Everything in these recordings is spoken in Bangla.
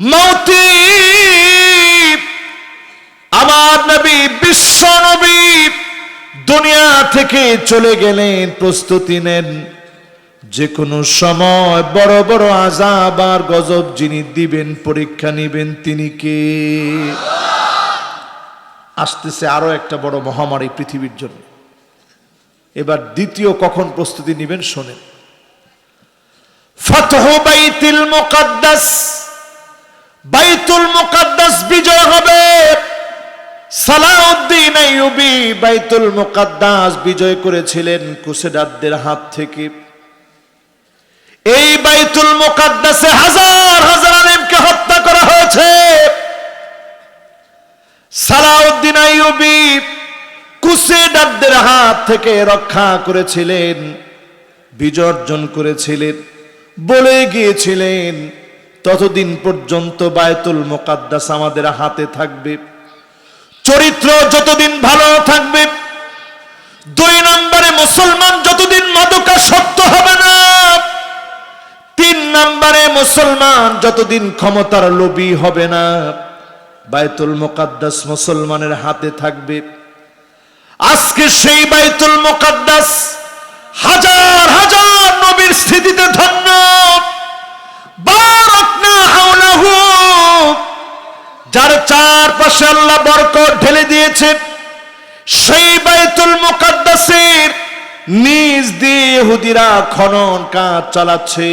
মৌতি আমার নবী বিশ্ব নবী দুনিয়া থেকে চলে গেলেন, প্রস্তুতি নেন যে কোনো সময় বড় বড় আযাব আর গজব যিনি দিবেন, পরীক্ষা নেবেন, তিনি কে? আসতেছে আরো একটা বড় মহামারী পৃথিবীর জন্য। এবার দ্বিতীয় কখন প্রস্তুতি নেবেন শোনেন। ফাতহু বাইতুল মুকাদ্দাস, বাইতুল মুকাদ্দাস বিজয় হবে। সালাউদ্দিন আইয়ুবী বাইতুল মুকাদ্দাস বিজয় করেছিলেন ক্রুসেডারদের হাত থেকে। এই বাইতুল মুকাদ্দাসে হাজার হাজার আলেমকে হত্যা করা হয়েছে। সালাউদ্দিন আইয়ুবী ক্রুসেডারদের হাত থেকে রক্ষা করেছিলেন, বিজয় অর্জন করেছিলেন, বলে গিয়েছিলেন ততদিন পর্যন্ত বাইতুল মুকাদ্দাস আমাদের হাতে থাকবে। চরিত্র যতদিন ভালো থাকবে, 2 নম্বরে মুসলমান যতদিন মাদকাসক্ত হবে না, 3 নম্বরে মুসলমান যতদিন ক্ষমতার লোভী হবে না, বাইতুল মুকাদ্দাস মুসলমানের হাতে থাকবে। আজকে সেই বাইতুল মুকাদ্দাস হাজার হাজার নবীর স্মৃতিতে ধন্য, বারাকনা হাওলাহু, যার চারপাশে আল্লাহ বরকত ঢেলে দিয়েছেন, সেই বাইতুল মুকাদ্দাসের নিজ দিয়ে ইহুদিরা খনন কাজ চালাচ্ছে।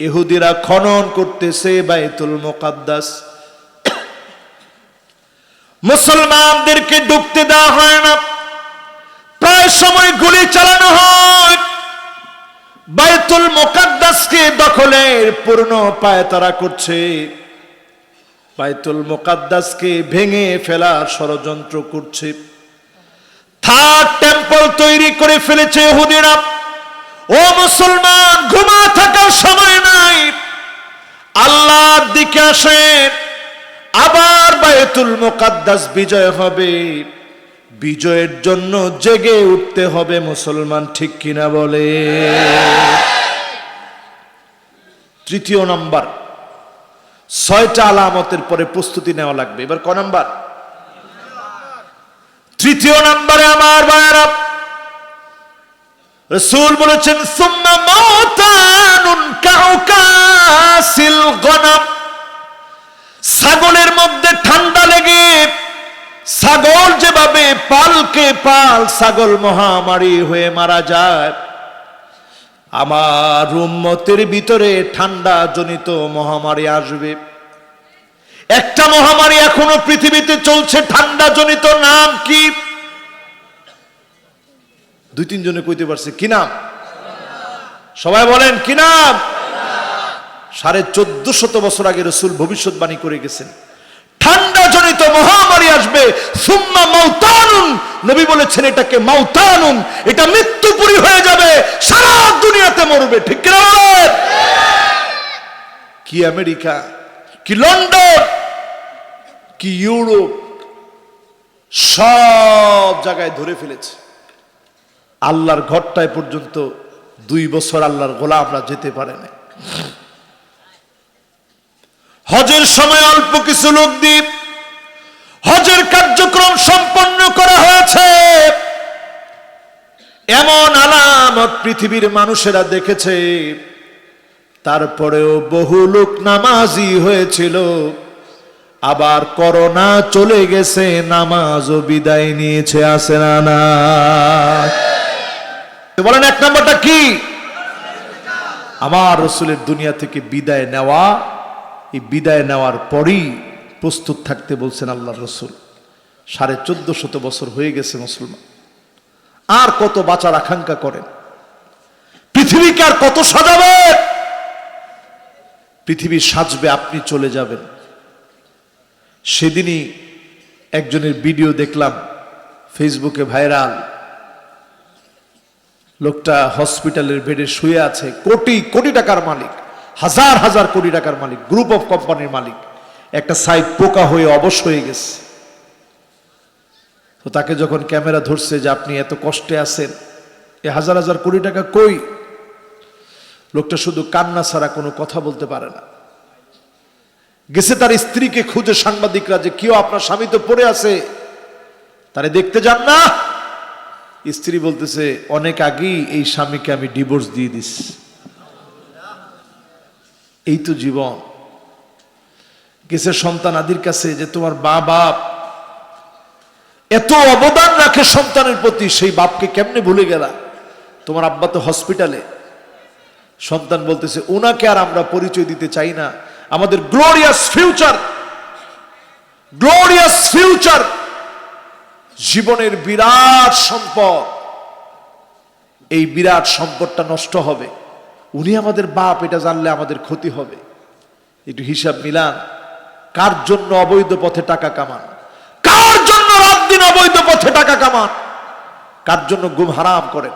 ইহুদিরা খনন করতেছে বাইতুল মুকাদ্দাস। মুসলমানদেরকে ঢুকতে দেওয়া হয় না, প্রায় সময় গুলি চালানো হয়। বাইতুল মুকাদ্দাসকে দখলের পূর্ণ পায়তারা করছে, বাইতুল মুকাদ্দাসকে ভেঙে ফেলার ষড়যন্ত্র করছে। থার্ড টেম্পল তৈরি করে ফেলেছে ইহুদিরা। ও মুসলমান, ঘুমা থাকার সময় নাই, আল্লাহর দিকে আসেন। আবার বাইতুল মুকাদ্দাস বিজয় হবে, বিজয়ের জন্য জেগে উঠতে হবে মুসলমান, ঠিক কিনা বলে? তৃতীয় নাম্বার, 6টা আলামতের পরে প্রস্তুতি নেওয়া লাগবে। এবার ক নাম্বার? তৃতীয় নাম্বারে আমার ভাইরা, রাসূল বলেছেন সুম্মা মাউতানুন কাউকাসিল গনাম, ছাগলের মধ্যে ঠান্ডা লেগে ছাগল যেভাবে পালকে পাল ছাগল মহামারী হয়ে মারা যায়, আমার উম্মতের ভিতরে ঠান্ডা জনিত মহামারী আসবে। একটা মহামারী এখনো পৃথিবীতে চলছে ঠান্ডা জনিত, নাম কি? 2-3 জনে কইতে পারছে কি নাম? সবাই বলেন কি নাম? 1450 বছর আগে রাসূল ভবিষ্যৎবাণী করে গেছেন ঠান্ডা জনিত মহামারী আসবে। সুম্মা মাউতানুন, নবী বলেছেন এটাকে মাউতানুন, এটা মৃত্যুপুরী হয়ে যাবে, সারা দুনিয়াতে মরবে, ঠিক কি না বলেন? কি আমেরিকা, কি লন্ডন, কি ইউরোপ, সব জায়গায় ধরে ফেলেছে। আল্লাহর ঘরটায় পর্যন্ত 2 বছর আল্লাহর গোলামরা যেতে পারে না। হজের সময় অল্প কিছু লোক দিয়ে হজের কার্যক্রম সম্পন্ন করা হয়েছে, এমন আলামত পৃথিবীর মানুষেরা দেখেছে। তারপরেও বহু লোক নামাজি হয়েছিল, আবার করোনা চলে গেছে, নামাজও বিদায় নিয়েছে, আছে না? না বলেন 1 নম্বরটা কি? আমার রাসূলের দুনিয়া থেকে বিদায় নেওয়া। এই বিদায় নেওয়ার পরই প্রস্তুত থাকতে বলছেন আল্লাহর রাসূল। 1450 বছর হয়ে গেছে মুসলমান, আর কত বাঁচার আকাঙ্ক্ষা করেন? পৃথিবীকে আর কত সাজাবে? পৃথিবী সাজবে, আপনি চলে যাবেন। সেদিনই একজনের ভিডিও দেখলাম ফেসবুকে ভাইরাল, লোকটা হসপিটালের বেডে শুয়ে আছে, কোটি কোটি টাকার মালিক, হাজার হাজার কোটি টাকার মালিক, গ্রুপ অফ কোম্পানির মালিক, একটা সাইড পোকা হয়ে অবশ হয়ে গেছে। তো তাকে যখন ক্যামেরা ধরছে যে আপনি এত কষ্টে আছেন, এ হাজার হাজার কোটি টাকা কই, লোকটা শুধু কান্না ছাড়া কোনো কথা বলতে পারে না। গেছে তার স্ত্রীকে খুঁজে সাংবাদিকরা, যে কেউ আপনার স্বামী তো পড়ে আছে, তারে দেখতে যান না। স্ত্রী বলতেছে, অনেক আগেই এই স্বামীকে আমি ডিভোর্স দিয়ে দিস। এই তো জীবন। গেছে সন্তান আদির কাছে, যে তোমার বাপ এত অবদান রাখে সন্তানের প্রতি, সেই বাপকে কেমনে ভুলে গেলা? তোমার আব্বা তো হসপিটালে। সন্তান বলতেছে, ওনাকে আর আমরা পরিচয় দিতে চাই না, আমাদের গ্লোরিয়াস ফিউচার, জীবনের বিরাট সম্পদ, এই বিরাট সম্পদটা নষ্ট হবে। উনি আমাদের বাপ, এটা জানলে আমাদের ক্ষতি হবে। একটু হিসাব মিলান, কার জন্য অবৈধ পথে টাকা কামান, কার জন্য রাত দিন অবৈধ পথে টাকা কামান, কার জন্য গুম হারাম করেন।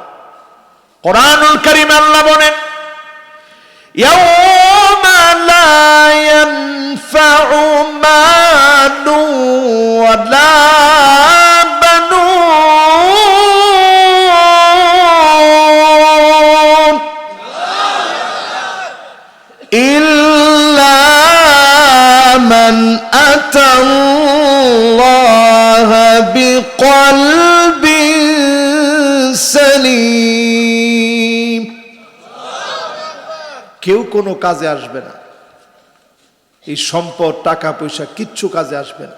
কোরআনুল কারীমে আল্লাহ বলেন, ইয়াউমা লা ইয়ানফাউ মালু ওয়ালা বানুন ইল্লা মান আতাল্লাহা বিকলবিন সালিম। কেউ কোনো কাজে আসবে না, এই সম্পদ টাকা পয়সা কিচ্ছু কাজে আসবে না।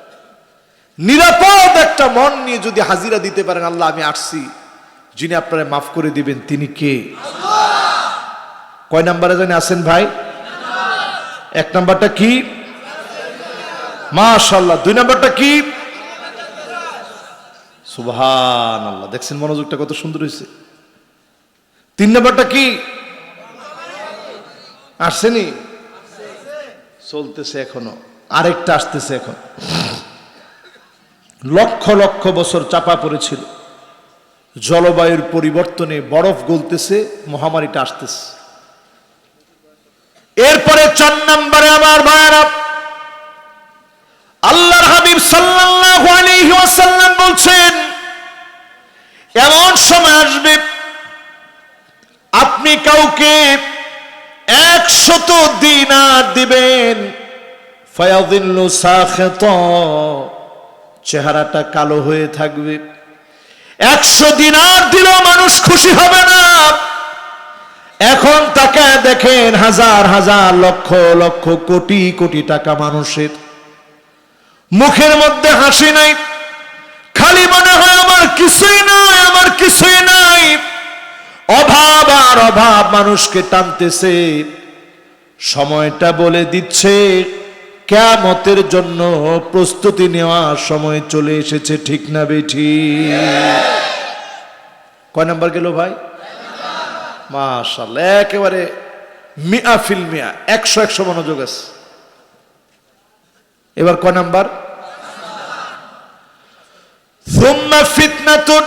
নিরাপদ একটা মন নিয়ে যদি হাজিরা দিতে পারেন, আল্লাহ আমি আসছি, যিনি আপনারা মাফ করে দিবেন তিনি কে? কয় নাম্বারে জানি আছেন ভাই? 1 নাম্বারটা কি? মাশাআল্লাহ। 2 নাম্বারটা কি? সুবহানাল্লাহ। দেখছেন মনোযোগটা কত সুন্দর হয়েছে। 3 নাম্বারটা কি? আসেনি, চলতেছে এখনো, আরেকটা আসতেছে এখন। লক্ষ লক্ষ বছর চাপা পড়েছিল, জলবায়ুর পরিবর্তনে বরফ গলতেছে, মহামারীটা আসতেছে। এরপরে 4 নম্বরে আমার ভাইরা, আল্লাহর হাবিব সাল্লাল্লাহু আলাইহি ওয়াসাল্লাম বলছেন, এমন সময় আসবে আপনি কাউকে 100 দিনার দিবেন, ফায়াযিল্লু সাখিতা, চেহারাটা কালো হয়ে থাকবে। 100 দিনার দিলেও মানুষ খুশি হবে না। এখন তাকে দেখেন, হাজার হাজার লক্ষ লক্ষ কোটি কোটি টাকা মানুষের মুখের মধ্যে হাসি নাই, খালি মনে হয় আমার কিছুই নাই, আমার কিছুই নাই। অভাব আর অভাব মানুষকে টানতেছে। সময়টা বলে দিচ্ছে কিয়ামতের জন্য প্রস্তুতি নেওয়ার সময় চলে এসেছে, ঠিক না বেঠিক? কয় নাম্বার গেল ভাই? মাশাআল্লাহ, একেবারে 100% 100 মনোযোগ আছে। এবার কয় নাম্বার? সুম্মা ফিতনাতুন,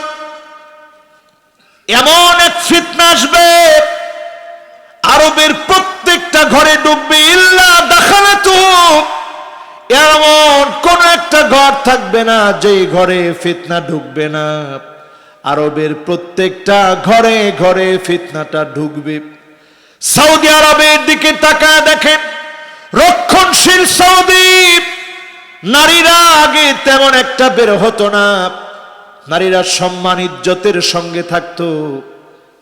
এমন এক ফিতনা আসবে আরবের প্রত্যেকটা ঘরে ঢুকবে, ইল্লা দাখালাতু, এমন কোন একটা ঘর থাকবে না যে ঘরে ফিতনা ঢুকবে না। আরবের প্রত্যেকটা ঘরে ঘরে ফিতনাটা ঢুকবে। সৌদি আরবের দিকে তাকায় দেখেন, রক্ষণশীল সৌদি, নারীরা আগে তেমন একটা বের হতো না, নারীরা সম্মান ইজ্জতের সঙ্গে থাকতো।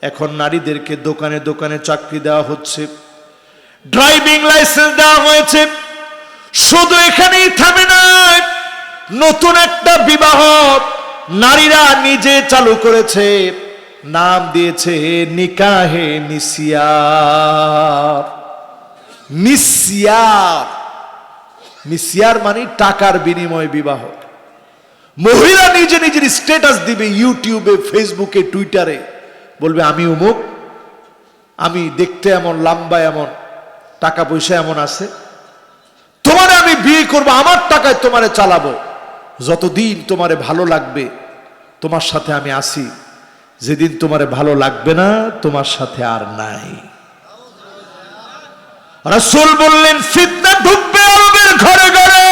এখন নারীদেরকে দোকানে দোকানে চাকরি দেওয়া হচ্ছে, ড্রাইভিং লাইসেন্স দেওয়া হয়েছে। শুধু এখানেই থামে না, নতুন একটা বিবাহ নারীরা নিজে চালু করেছে, নাম দিয়েছে নিকাহে মিসিয়ার। মিসিয়ার, মিসিয়ার মানে টাকার বিনিময় বিবাহ। মহিলা নিজে নিজের স্ট্যাটাস দিবে ইউটিউবে, ফেসবুকে, টুইটারে, বলবে আমি অমুক, আমি দেখতে এমন, লম্বা এমন, টাকা পয়সা এমন আছে, তোমারে আমি বিয়ে করব, আমার টাকায় তোমারে চালাবো, যতদিন তোমারে ভালো লাগবে তোমার সাথে আমি আসি, যেদিন তোমারে ভালো লাগবে না তোমার সাথে আর নাই। রাসূল বললেন ফিতনা ঢুকবে আরবের ঘরে ঘরে।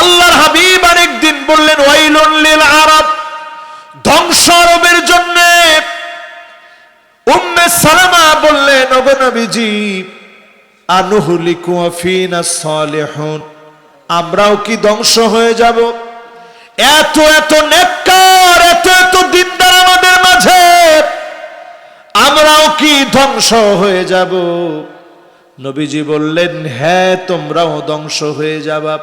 আল্লাহর হাবিব আরেকদিন বললেন ওয়াইলুন লিল আরব, ধ্বংস আরবের জন্য। উম্মে সালামা বললেন ওগো নবীজি, আনুহলিকু ওয়া ফীনা সালিহুন, আমরাও কি ধ্বংস হয়ে যাব? এত এত নেককার, এত এত দিনদার আমাদের মাঝে, আমরাও কি ধ্বংস হয়ে যাব? নবীজি বললেন, হ্যাঁ, তোমরাও ধ্বংস হয়ে যাবা।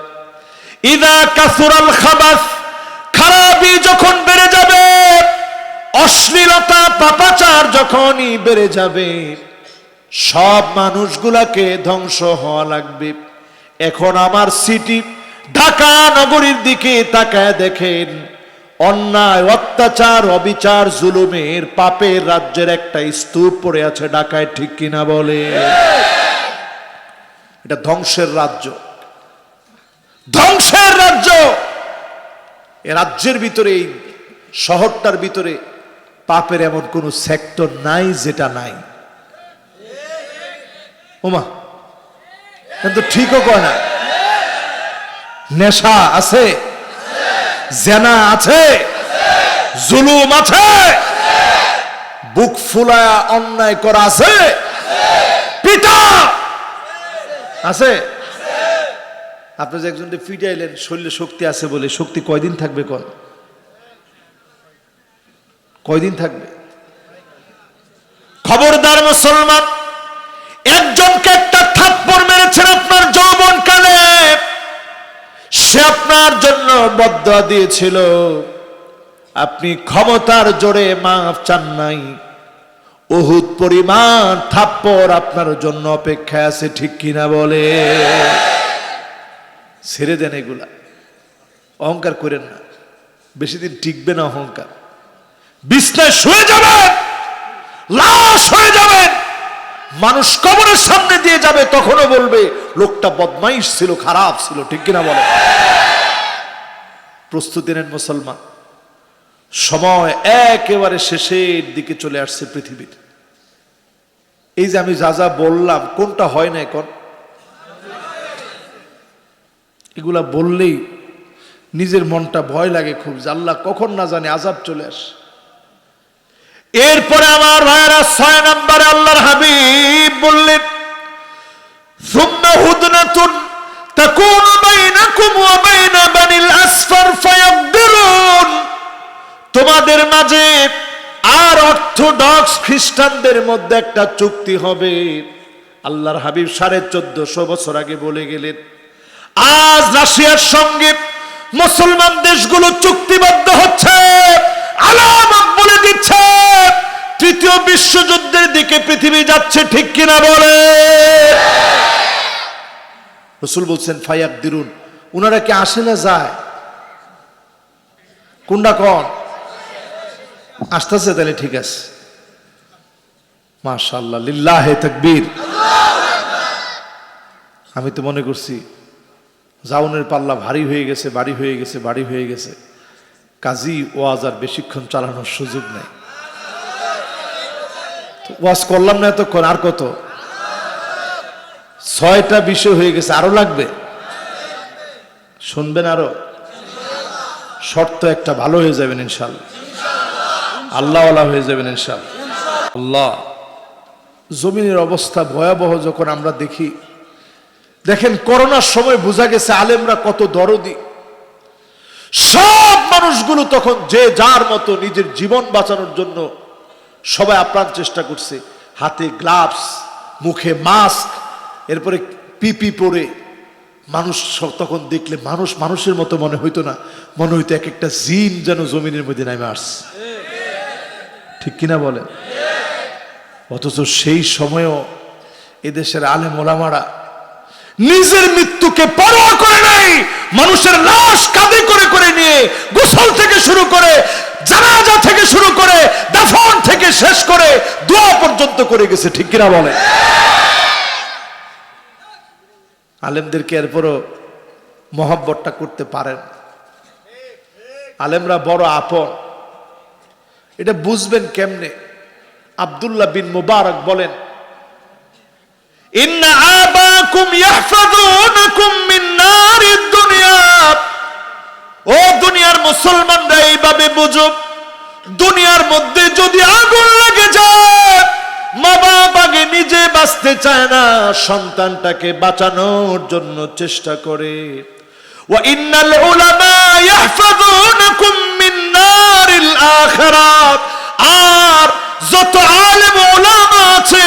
ইদা কাসুরাল খাবাস, খারাপি যখন বেড়ে যাবে, অশ্লীলতা পাপাচার যখনই বেড়ে যাবে, সব মানুষগুলাকে ধ্বংস হওয়া লাগবে। এখন আমার সিটি ঢাকা নগরীর দিকে তাকায় দেখেন, অন্যায়, অত্যাচার, অবিচার, জুলুমের, পাপের রাজ্যের একটা স্তূপ পড়ে আছে ঢাকায়, ঠিক কিনা বলে? এটা ধ্বংসের রাজ্য, ধ্বংসের রাজ্য। এ রাজ্যের ভিতরে, এই শহরটার ভিতরে পাপের এমন কোন সেক্টর নাই যেটা নাই। ওমা, কিন্তু ঠিকও কয় না। নেশা আছে, জেনা আছে, জুলুম আছে, বুক ফুলায়া অন্যায় করা আছে, পিটা আছে। আপনি যে একজনকে ফিটাইলেন, শরীরে শক্তি আছে বলে, শক্তি কয়দিন থাকবে? কয়দিন থাকবে? খবরদার মুসলমান, একজনকে একটা থাপ্পড় মেরেছেন আপনার যৌবনকালে, সে আপনার জন্য বদদুয়া দিয়েছিল, আপনি ক্ষমতার জোরে মাফ চান নাই, উহুদ পরিমাণ থাপ্পড় আপনার জন্য অপেক্ষায় আছে, ঠিক কিনা বলে? ছেড়ে দেন এগুলা, অহংকার করেন না, বেশি দিন টিকবে না অহংকার। বিছনায় শুয়ে যাবেন, লাশ হয়ে যাবেন, মানুষ কবরের সামনে দিয়ে যাবে, তখনও বলবে লোকটা বদমাইশ ছিল, খারাপ ছিল, ঠিক কিনা বলে? প্রস্তুতি নেন মুসলমান, সময় একেবারে শেষের দিকে চলে আসছে পৃথিবীর। এই যে আমি যা যা বললাম, কোনটা হয় না এখন? এগুলা বললেই নিজের মনটা ভয় লাগে খুব, যে আল্লাহ কখন না জানে আযাব চলে আসে। এরপরে আমার ভাইরা 6 নম্বরে আল্লাহর হাবিব বললেন, সুম্মা হুদনাতুন তাকুনু বাইনাকুম ওয়া বাইনা বানিল আসফার ফায়াকদিরুন, তোমাদের মাঝে আর অর্থোডক্স খ্রিস্টানদের মধ্যে একটা চুক্তি হবে। আল্লাহর হাবিব 1450 বছর আগে বলে গেলেন। আজ রাশিয়ার সঙ্গে মুসলমান দেশগুলো চুক্তিবদ্ধ হচ্ছে, আলামত বলে দিচ্ছে তৃতীয় বিশ্বযুদ্ধের দিকে পৃথিবী যাচ্ছে, ঠিক কিনা বলে? রাসূল বলছেন ফায়াকদিরুন, উনারা কি আসে না যায়? কোনটা কোন? আসতেছে, তাহলে ঠিক আছে, মাশাআল্লাহ, লিল্লাহে তাকবীর। আমি তো মনে করছি জাউনের পাল্লা ভারী হয়ে গেছে, বাড়ি হয়ে গেছে, বাড়ি হয়ে গেছে, কাজী ওয়াজ আর বেশিক্ষণ চালানোর সুযোগ নেই। ওয়াজ করলাম না এতক্ষণ, আর কত? 6টা বিষয় হয়ে গেছে, আরো লাগবে? শুনবেন আরো? শর্ত একটা, ভালো হয়ে যাবেন ইনশাআল্লাহ, আল্লাহওয়ালা হয়ে যাবেন ইনশাআল্লাহ। আল্লাহ, জমিনের অবস্থা ভয়াবহ যখন আমরা দেখি, দেখেন করোনার সময় বোঝা গেছে আলেমরা কত দরদি। সব মানুষগুলো তখন যে যার মতো নিজের জীবন বাঁচানোর জন্য সবাই আপ্রাণ চেষ্টা করছে, হাতে গ্লাভস, মুখে মাস্ক, এরপরে পিপি পরে। মানুষ তখন দেখলে মানুষের মতো মনে হইতো না, মনে হইতো এক একটা জিন যেন জমিনের মধ্যে নেমে আসছে, ঠিক কিনা বলেন? অথচ সেই সময়ও এদেশের আলেম ওলামারা নিজের মৃত্যুকে পরোয়া করে নাই, মানুষের লাশ কাঁধে করে করে নিয়ে গোসল থেকে শুরু করে, জানাজা থেকে শুরু করে, দাফন থেকে শেষ করে দোয়া পর্যন্ত করে গেছে, ঠিক কিনা বলে? আলেমদেরকে এরপরও মহব্বতটা করতে পারেন। আলেমরা বড় আপন, এটা বুঝবেন কেমনে? আব্দুল্লাহ বিন মুবারক বলেন, ইন্না আবাকুম ইয়াহফাযুনাকুম মিন নারিদ দুনিয়া, ও দুনিয়ার মুসলমানরা এইভাবে বুঝো, দুনিয়ার মধ্যে যদি আগুন লেগে যায়, মা বাবাকে নিজে বাঁচতে চায় না, সন্তানটাকে বাঁচানোর জন্য চেষ্টা করে। ওয়া ইন্নাল উলামা ইয়াহফাযুনাকুম মিন নারিল আখিরাত, আর যত আলেম উলামা আছে,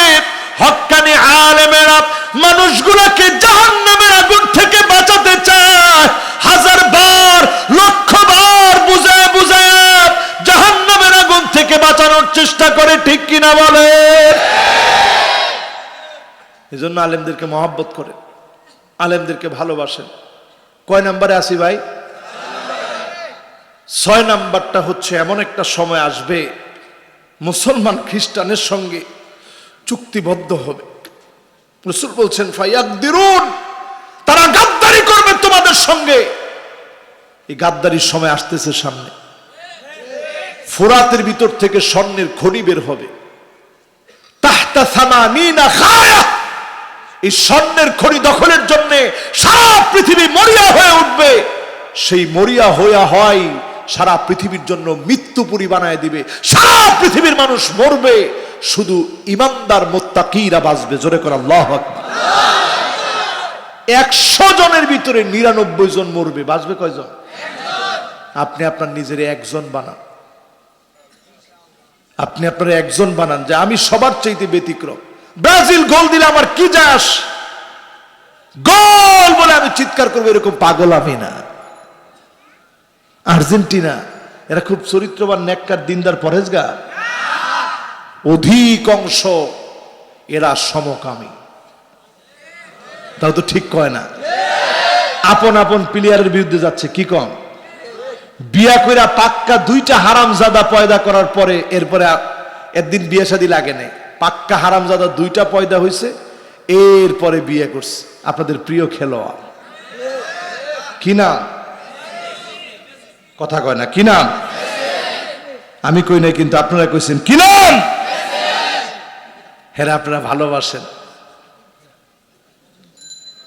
হক্কানি আলেমেরা মানুষগুলোকে জাহান্নামের আগুন থেকে বাঁচাতে চায়। হাজার বার, লক্ষ বার বুঝায় বুঝায় জাহান্নামের আগুন থেকে বাঁচানোর চেষ্টা করে, ঠিক কিনা বলে? এই জন্য আলেমদেরকে মহব্বত করে, আলেমদেরকে ভালোবাসেন। কয় নাম্বারে আসি ভাই? 6 নাম্বারটা হচ্ছে, এমন একটা সময় আসবে মুসলমান খ্রিস্টানের সঙ্গে চুক্তিবদ্ধ হবে। রাসূল বলছেন ফায়াকদিরুন, তারা গাদ্দারি করবে তোমাদের সঙ্গে। এই গাদ্দারির সময় আসতেছে সামনে। ফোরাতের ভিতর থেকে স্বর্ণের খনি বের হবে, তাহতা সামানিনা খায়া। এই স্বর্ণের খনি দখলের জন্য সারা পৃথিবী মরিয়া হয়ে উঠবে। সেই মরিয়া হইয়া হয় সারা পৃথিবীর জন্য মৃত্যুপুরী বানায় দিবে। সারা পৃথিবীর মানুষ মরবে, শুধু ইমানদার মুত্তাকিরা বাঁচবে। জোরে করে আল্লাহু আকবার। 100 জনের ভিতরে 99 জন মরবে, বাঁচবে কয়জন? আপনি আপনার নিজের একজন বানান, আপনি আপনার একজন বানান যে আমি সবার চাইতে ব্যতিক্রম। ব্রাজিল গোল দিলে আমার কি যায় আসে, গোল বলে আমি চিৎকার করবো, এরকম পাগল আমি না। আর্জেন্টিনা এরা খুব চরিত্রবান, নেককার, দিনদার, পরহেজগার, অধিকাংশ এরা সমকামী। তাও তো ঠিক কয় না? আপন আপন প্লেয়ারের বিরুদ্ধে যাচ্ছে, কি কম? বিয়া কইরা পাক্কা 2টা হারামজাদা পয়দা করার পরে, এরপরে একদিন বিয়ে শাদী লাগে নাই, পাক্কা হারামজাদা 2টা পয়দা হয়েছে, এরপরে বিয়ে করছে। আপনাদের প্রিয় খেলোয়াড় কি নাম? কথা কয় না, কি নাম? আমি কই নাই, কিন্তু আপনারা কইছেন কি নাম? হ্যাঁ, আপনারা ভালোবাসেন।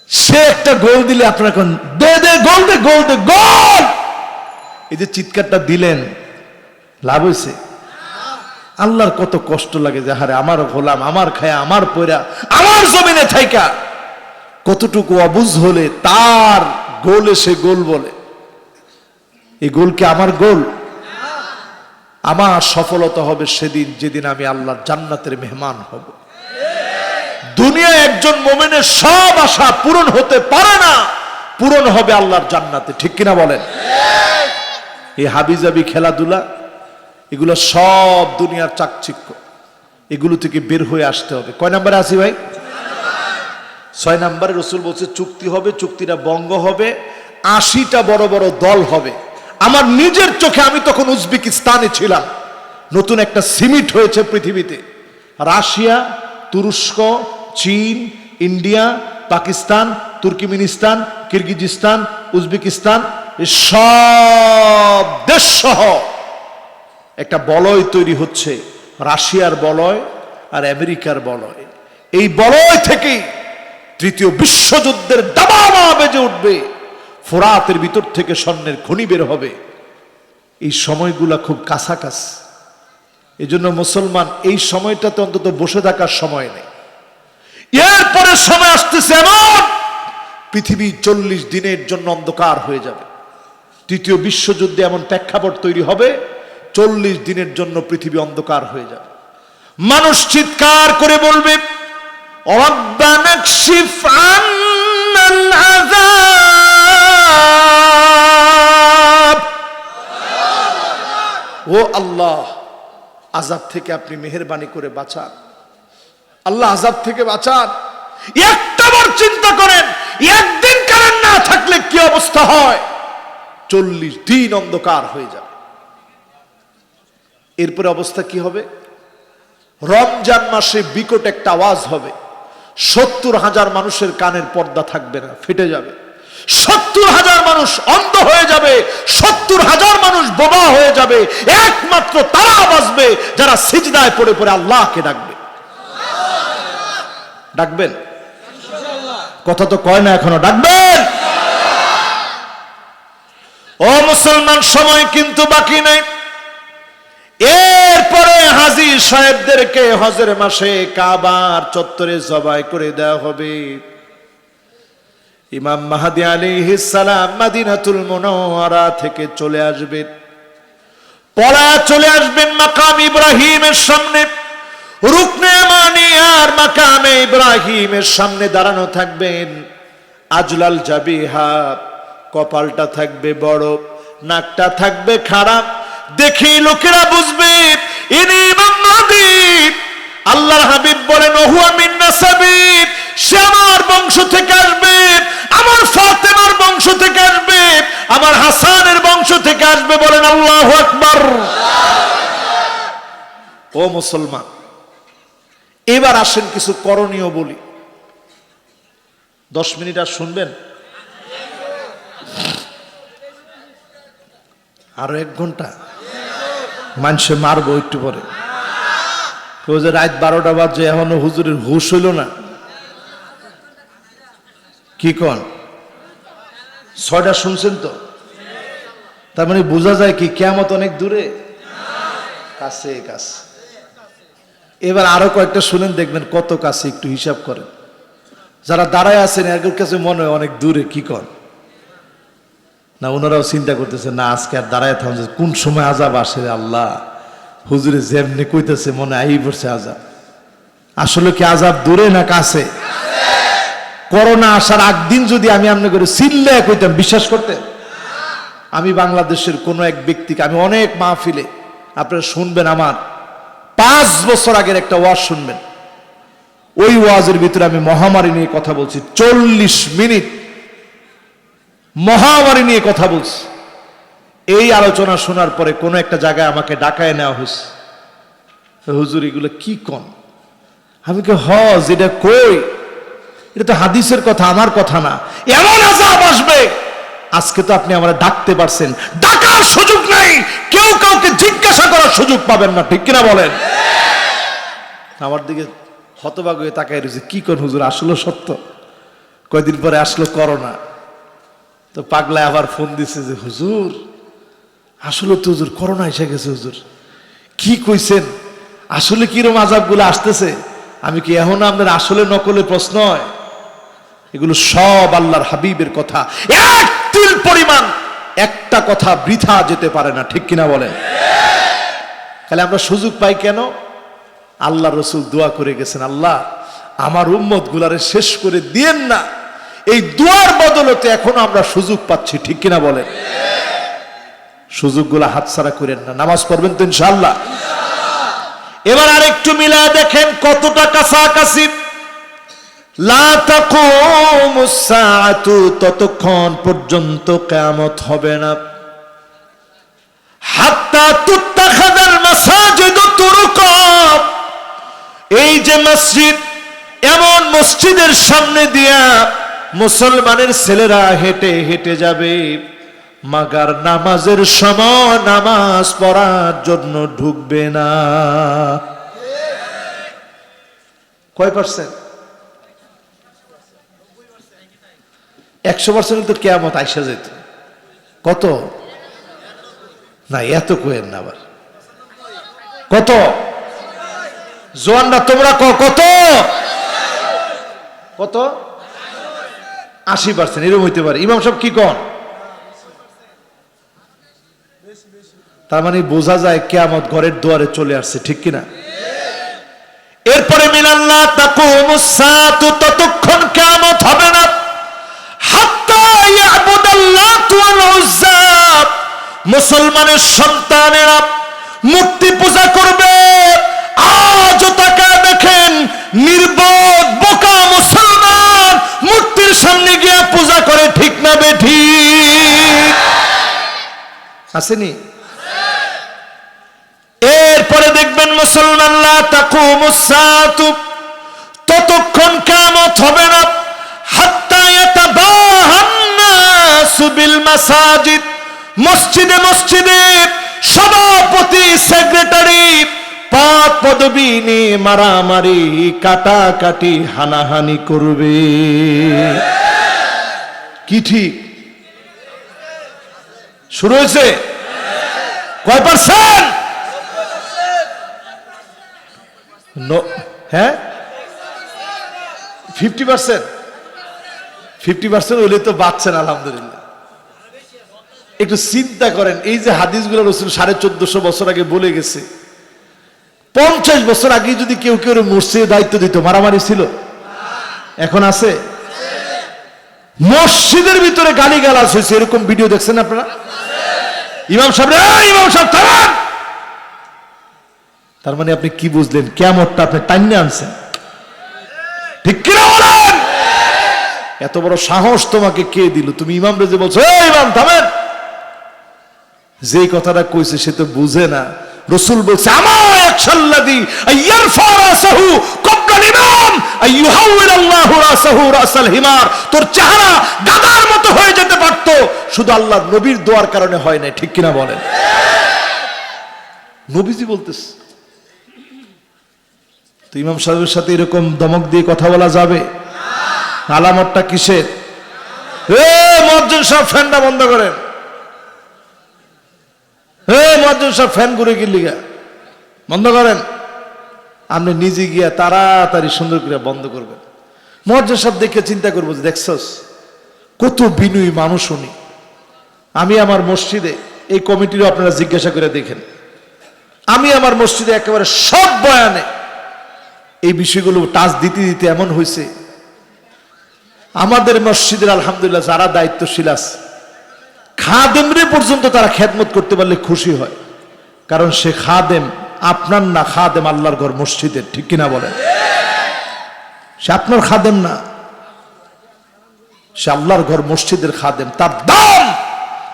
সে একটা গোল দিলে আপনারা কোন দে দে গোল, দে গোল, দে গোল। এই যে চিৎকারটা দিলেন, লাভ হয়েছে? আল্লাহর কত কষ্ট লাগে যে হারে আমার গোলাম, আমার খায়া, আমার পয়রা, আমার জমিনে থাইকা কতটুকু অবুঝ হলে তার গোল এসে গোল বলে। এই গোল কি আমার গোল? আমার সফলতা হবে সেদিন যেদিন আমি আল্লাহর জান্নাতের মেহমান হব। দুনিয়ায় একজন মুমিনের সব আশা পূরণ হতে পারে না, পূরণ হবে আল্লাহর জান্নাতে, ঠিক কিনা বলেন? এই হাবিজাবি খেলাধুলা, এগুলো সব দুনিয়ার চাকচিক্য, এগুলো থেকে বের হয়ে আসতে হবে। কয় নাম্বারে আসি ভাই? 6 নাম্বারে রাসূল বলছে চুক্তি হবে, চুক্তিটা ভঙ্গ হবে, 80টা বড় বড় দল হবে। আমার নিজের চোখে, আমি তখন উজবেকিস্তানে ছিলাম, নতুন একটা সিমিট হয়েছে পৃথিবীতে। রাশিয়া, তুরস্ক, চীন, India, Pakistan, Turkmenistan, Kyrgyzstan, Uzbekistan, সব দেশ সহ একটা বলয় তৈরি হচ্ছে, রাশিয়ার বলয় আর আমেরিকার বলয়। এই বলয় থেকেই 3য় বিশ্বযুদ্ধের দাবানল বেজে উঠবে। ফোরাতের ভিতর থেকে স্বর্ণের খনি বের হবে। এই সময়গুলা খুব কাছাকাছি। এই জন্য মুসলমান এই সময়টাতে অন্তত বসে থাকার সময় নেই। এরপরে সময় আসতেছে এমন, পৃথিবী 40 দিনের জন্য অন্ধকার হয়ে যাবে। 3য় বিশ্বযুদ্ধে এমন প্রেক্ষাপট তৈরি হবে, 40 দিনের জন্য পৃথিবী অন্ধকার হয়ে যাবে। মানুষ চিৎকার করে বলবে, রব্বানা কশিফ আন্নাল আযাব। ও আল্লাহ, আযাব থেকে আপনি মেহেরবানি করে বাঁচান। আল্লাহ আযাব থেকে বাঁচান। একটাবার চিন্তা করেন, একদিন কারেন্ট না থাকলে কি অবস্থা হয়? 40 দিন অন্ধকার হয়ে যাবে। এরপরে অবস্থা কি হবে? রমজান মাসে বিকট একটা আওয়াজ হবে, 70,000 মানুষের কানের পর্দা থাকবে না, ফেটে যাবে। 70,000 মানুষ অন্ধ হয়ে যাবে, 70,000 মানুষ বোবা হয়ে যাবে। একমাত্র তারা বাঁচবে যারা সিজদায় পড়ে পড়ে আল্লাহকে ডাকবে। ডাকবেন? কথা তো কয় না এখনো, ডাকবেন? ও মুসলমান, সময় কিন্তু বাকি নাই। এরপরে হাজী সাহেবদেরকে হজের মাসে কাবার চত্বরে জবাই করে দেওয়া হবে। ইমাম মাহদী আলাইহিস সালাম মদিনাতুল মুনাওয়ারা থেকে চলে আসবেন, পলা চলে আসবেন মাকাম ইব্রাহিমের সামনে। রুকনে ইয়ামানি আর মাকামে ইব্রাহিমের সামনে দাঁড়ানো থাকবেন। আজলাল জাবিহা, কপালটা থাকবে বড়, নাকটা থাকবে খারাপ। দেখেই লোকেরা বুঝবে ইনি ইমাম মাহদী। আল্লাহর হাবিব বলেন ওহুয়া মিন নাসাবি, সে আমার বংশ থেকে আসবে, আমার ফাতেমার বংশ থেকে আসবে, আমার হাসানের বংশ থেকে আসবে। বলেন আল্লাহু আকবার। ও মুসলমান, এবার আসেন কিছু করণীয় বলি। 10 মিনিট আর শুনবেন? আরো 1 ঘন্টা? মানুষে মারবো একটু পরে। রাত 12টা বাজে, এখনো হুজুরের হুশ হইল না। কি কন? 6টা শুনছেন তো? তার মানে বোঝা যায় কি কিয়ামত অনেক দূরে? কাছে কাছে। এবার আরো কয়েকটা শুনেন, দেখবেন কত কাছে, একটু হিসাব করেন। যারা দাঁড়ায় আছেন এর কাছে মনে হয় অনেক দূরে। কি কন? না ওনারাও চিন্তা করতেছে না আজকে আর দাঁড়ায় থাকছে, কোন সময় আযাব আসে আল্লাহ। হুজুরে যেমনি কইতেছে মনে আই পড়ছে আযাব। আসলে কি আযাব দূরে না কাছে? করোনা আসার আগদিন যদি আমি আমনে করে চিল্লায় কইতাম, বিশ্বাস করতে? আমি বাংলাদেশের কোন এক ব্যক্তিকে, আমি অনেক মাহফিলে আপনারা শুনবেন, আমার 5 বছর আগের একটা ওয়াজ শুনবেন। ওই ওয়াজের ভিতরে আমি মহামারী নিয়ে কথা বলছি। 40 মিনিট মহামারী নিয়ে কথা বলছি। এই আলোচনা শোনার পরে কোন একটা জায়গায় আমাকে ডাকায় নেওয়া হয়েছে। হুজুর এগুলো কি কন? আমি কি যেটা কই এটা তো হাদিসের কথা, আমার কথা না। এমন আযাব আসবে, আজকে তো আপনি আমরা ডাকতে পারছেন, ডাকার সুযোগ নাই, কেউ কাউকে জিজ্ঞাসা করার সুযোগ পাবেন না। ঠিক কিনা বলেন? আমার দিকে হতবাক হয়ে তাকায় রয়েছে, কি কোন হুজুর? আসলে সত্য। কয়দিন পরে আসলো করোনা, তো পাগলা আবার ফোন দিছে যে হুজুর আসলে তো হুজুর করোনা এসে গেছে। হুজুর কি কইছেন? আসলে কিরম আযাব গুলো আসতেছে? আমি কি এখন আপনার আসলে নকলের প্রশ্ন হয়? এগুলো সব আল্লাহর হাবিবের কথা। এক তিল পরিমাণ একটা কথা বৃথা যেতে পারে না। ঠিক কিনা বলেন? তাহলে আমরা সুযোগ পাই কেন? আল্লাহ রসুল দোয়া করে গেছেন, আল্লাহ আমার উম্মত গুলারে শেষ করে দিয়েন না। এই দোয়ার বদলতে এখনো আমরা সুযোগ পাচ্ছি। ঠিক কিনা বলেন? সুযোগগুলা হাতছাড়া করেন না। নামাজ পড়বেন তো ইনশাআল্লাহ? এবার আরেকটু মিলা দেখেন কতটা কাছাকাছি। লা তাকুমুস সাআতু, ততক্ষণ পর্যন্ত কিয়ামত হবে না। হাত্তা তুত্তাখাযাল মাসাজিদু তুরুকা, এই যে মসজিদ, এমন মসজিদের সামনে দিয়া মুসলমানের ছেলেরা হেঁটে হেঁটে যাবে, মাগার নামাজের সময় নামাজ পড়ার জন্য ঢুকবে না। কয় পার্সেন্ট? 100% তো কিয়ামত আইসা যেত। কত? না এত কইেন না আবার। কত? জোয়ানরা তোমরা কত? কত? 80%। এরকম হইতে পারে। ইমাম সাহেব কি কন? তার মানে বোঝা যায় কিয়ামত ঘরের দুয়ারে চলে আসছে। ঠিক কিনা? এরপরে মিনাল্লা তাকুমুস সাআতু, ততক্ষণ কিয়ামত হবে না। হাত্তা ইয়াবুদাল্লাতু ওয়াল উজ্জা, মুসলমানের সন্তানেরা মূর্তি পূজা করবে। আজও তাকায় দেখেন নির্বোধ বোকা মুসলমান মূর্তির সামনে গিয়ে পূজা করে। ঠিক না বেঠিক? আসেনি? এরপরে দেখবেন মুসলমান, লা তাকুমুস সাআতু, ততক্ষণ কিয়ামত হবে না। হাত্তা ইয়াতাবাহান নাসু বিল মাসাজিদ, মসজিদে মসজিদে সভাপতি সেক্রেটারি পদ পদবি নিয়ে মারামারি কাটাকাটি হানাহানি করবে। কি ঠিক? শুরু হয়েছে? কয় পার্সেন্ট? হ্যাঁ 50%, 50% হইলে তো বাঁচছেন আলহামদুলিল্লাহ। একটু চিন্তা করেন, এই যে হাদিসগুলো রাসূল 1450 বছর আগে বলে গেছে, 50 বছর আগে যদি কেউ কেউ মসজিদে দায়িত্ব দিত, মারামারি ছিল? এখন আছে? মসজিদের ভিতরে গালিগালাজ হয়েছে, এরকম ভিডিও দেখছেন আপনারা? ইমাম সাহেব, ইমাম সাহেব থামান। তার মানে আপনি কি বুঝলেন? কিয়ামতটা আপনি টাইনে আনছেন, ঠিক কিনা বলেন? এত বড় সাহস তোমাকে কে দিল? তুমি ইমাম রে যে বলছো এই ইমাম থামেন, যেই কথাটা কইছে সে তো বুঝে না। রাসূল বলছে আমা ইয়াকশাল্লাযী আইয়ারফা রাসাহু ক্বাবলাল ইমাম আইয়ুহাউল আল্লাহু রাসাহু রাসাল হিমার। তোর চেহারা গাধার মতো হয়ে যেতে পারত, শুধু আল্লাহর নবীর দোয়ার কারণে হয় না, ঠিক কিনা বলেন? নবীজি বলতেছে। তো ইমাম সাহেবের সাথে এরকম ধমক দিয়ে কথা বলা যাবে? আলামতটা কিসের? মুয়াজ্জিন সাহেব ফ্যানটা বন্ধ করেন। মুয়াজ্জিন সাহেব ফ্যান ঘুরে কি লিগা বন্ধ করেন? আপনি নিজে গিয়া তাড়াতাড়ি সুন্দর করে বন্ধ করবেন। মুয়াজ্জিন সাহেব দেখে চিন্তা করবো যে দেখছস কত বিনয়ী মানুষ উনি। আমি আমার মসজিদে, এই কমিটিরও আপনারা জিজ্ঞাসা করে দেখেন, আমি আমার মসজিদে একেবারে সব বয়ানে এই বিষয়গুলো টাচ দিতে দিতে এমন হয়েছে, আমাদের মসজিদের আলহামদুলিল্লাহ যারা দায়িত্বশীল আছে, খাদেমরে পর্যন্ত তারা খেদমত করতে পারলে খুশি হয়। কারণ সে খাদেম আপনার না, খাদেম আল্লাহর ঘর মসজিদের, ঠিক কিনা বলেন? সে আপনার খাদেম না, সে আল্লাহর ঘর মসজিদের খাদেম। তার দাম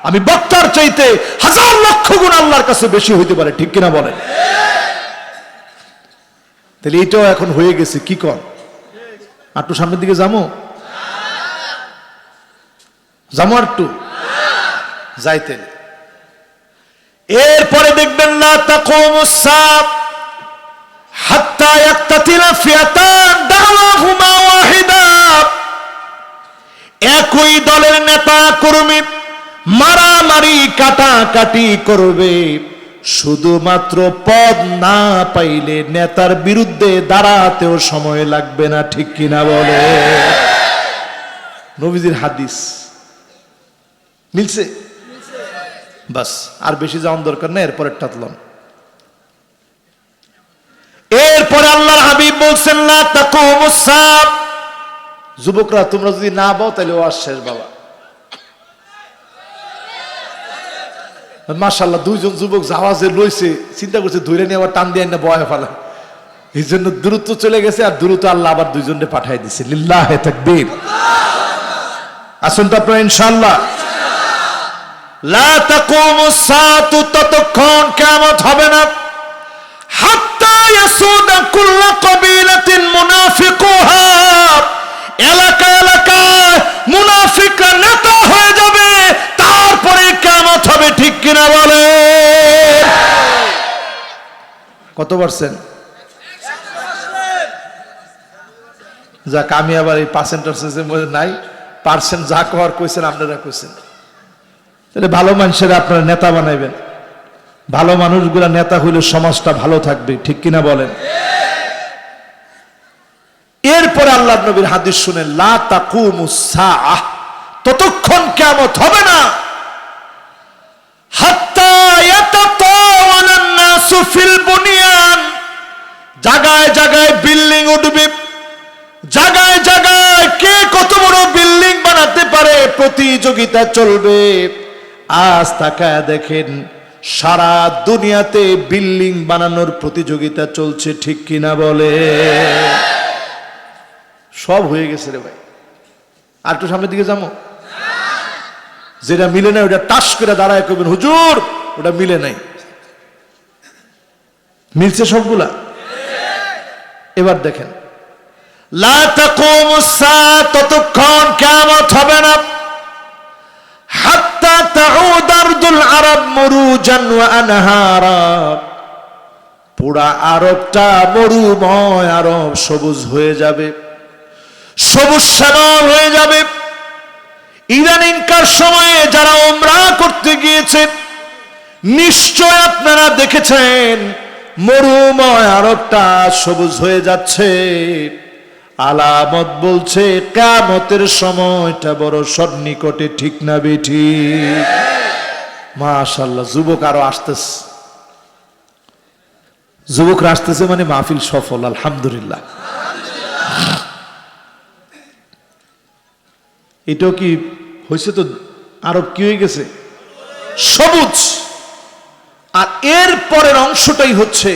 আমি বক্তার চাইতে 1000 লক্ষ গুণ আল্লাহর কাছে বেশি হইতে পারে, ঠিক কিনা বলেন? তাহলে এটাও এখন হয়ে গেছে, কি কর? একটু সামনের দিকে যাবো একটু যাইতে। এরপরে দেখবেন না তাকুমুস সাআহ হাত্তা ইয়াক্তাতিলা ফিয়াতান দাওয়াহুমা ওয়াহিদা। একই দলের নেতা কর্মী মারামারি কাটাকাটি করবে, শুধুমাত্র পদ না পাইলে নেতার বিরুদ্ধে দাঁড়াতেও সময় লাগবে না, ঠিক কিনা বলে? নবীজির হাদিস মিলছে? বাস, আর বেশি যাওয়ার দরকার নেই, এরপরে টাতলাম। এরপরে আল্লাহর হাবিব বলছেন লা তাকুমুস সাআহ। যুবকরা তোমরা যদি না বাও তাহলে ওয়াজ শেষ বাবা। মাশাআল্লাহ, দুইজন যুবক জাহাজে লইছে, চিন্তা করছে ধরে নিয়ে আবার টান দিয়ে না বয়া ফেলা, এই জন্য দ্রুত চলে গেছে, আর দ্রুত আল্লাহ আবার দুইজনকে পাঠিয়ে দিছে। লিল্লাহে তাকবীর। আসুন তো আপনারা ইনশাআল্লাহ। লা তাকুমুস সাআতু, ততক্ষণ কিয়ামত হবে না, হাত্তা ইয়াসুদা কুল্লু কবিলাতিন মুনাফিকুহা। এলাকা এলাকায় মুনাফিকরা নেতা হয়ে যাবে, তারপরে কিয়ামত হবে, ঠিক কিনা বলে? কত পার্সেন্ট? যাক, আমি আবার এই পার্সেন্টেজের মধ্যে নাই, পার্সেন্ট যা কর কইছেন আপনারা কইছেন। তাহলে ভালো মানুষেরা আপনারা নেতা বানাইবেন, ভালো মানুষগুলা নেতা হইলে সমাজটা ভালো থাকবে, ঠিক কিনা বলেন? এরপরে আল্লাহর নবীর হাদিস শুনেন, লা তাকুমুস সাআহ, ততক্ষণ কিয়ামত হবে না, হাত্তা ইয়াতাতাওয়ালান নাসু ফিল বুনিয়ান। জায়গায় জায়গায় বিল্ডিং উঠবে, জায়গায় জায়গায় কে কত বড় বিল্ডিং বানাতে পারে প্রতিযোগিতা চলবে। আজ তাকায় দেখেন সারা দুনিয়াতে বিল্ডিং বানানোর প্রতিযোগিতা চলছে, ঠিক কিনা বলে? সব হয়ে গেছে রে ভাই। আর একটু সামনের দিকে যাবো। যেটা মিলে নাই ওটা টাস করে দাঁড়ায় করবেন হুজুর ওটা মিলে নাই। মিলছে সবগুলা? এবার দেখেন, লা তাকুমুস সাআহ, ততক্ষণ কিয়ামত হবে না, হাত্তা তাউদ আরদুল আরব মুরুজান ওয়া আনহারা। পুরা আরবটা মরুময় আরব সবুজ হয়ে যাবে, সবুজ শ্যামল হয়ে যাবে। ইদানিংকার সময়ে যারা উমরা করতে গিয়েছেন, নিশ্চয় আপনারা দেখেছেন মরুময় আরবটা সবুজ হয়ে যাচ্ছে। আলামত বলছে কিয়ামতের সময়টা বড় সন্নিকটে, ঠিক না বেঠিক? মাশাআল্লাহ, যুবক আরো আসতেছে, যুবকরা আসতেছে মানে মাহফিল সফল, আলহামদুলিল্লাহ। এটাও কি হয়েছে? তো আরব কি হয়ে গেছে? সবুজ। আর এর পরের অংশটাই হচ্ছে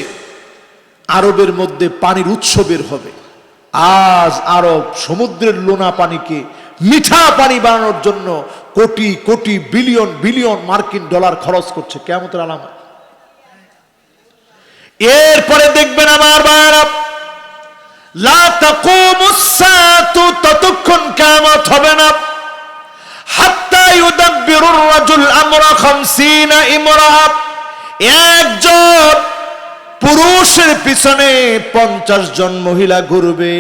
আরবের মধ্যে পানির উৎস বের হবে। আজ আরব সমুদ্রের লোনা পানিকে মিঠা পানি বানানোর জন্য কোটি কোটি বিলিয়ন বিলিয়ন মার্কিন ডলার খরচ করছে। কিয়ামতের আলামত। এরপরে দেখবেন আমার ভাইরা, লা তাকুমুস সাআতু, ততক্ষণ কিয়ামত হবে না, হাত্তা ইউদাব্বিরুর রাজুল আমরা 50 ইমরাআ, একজন পুরুষের পিছনে 50 জন মহিলা ঘুরবে।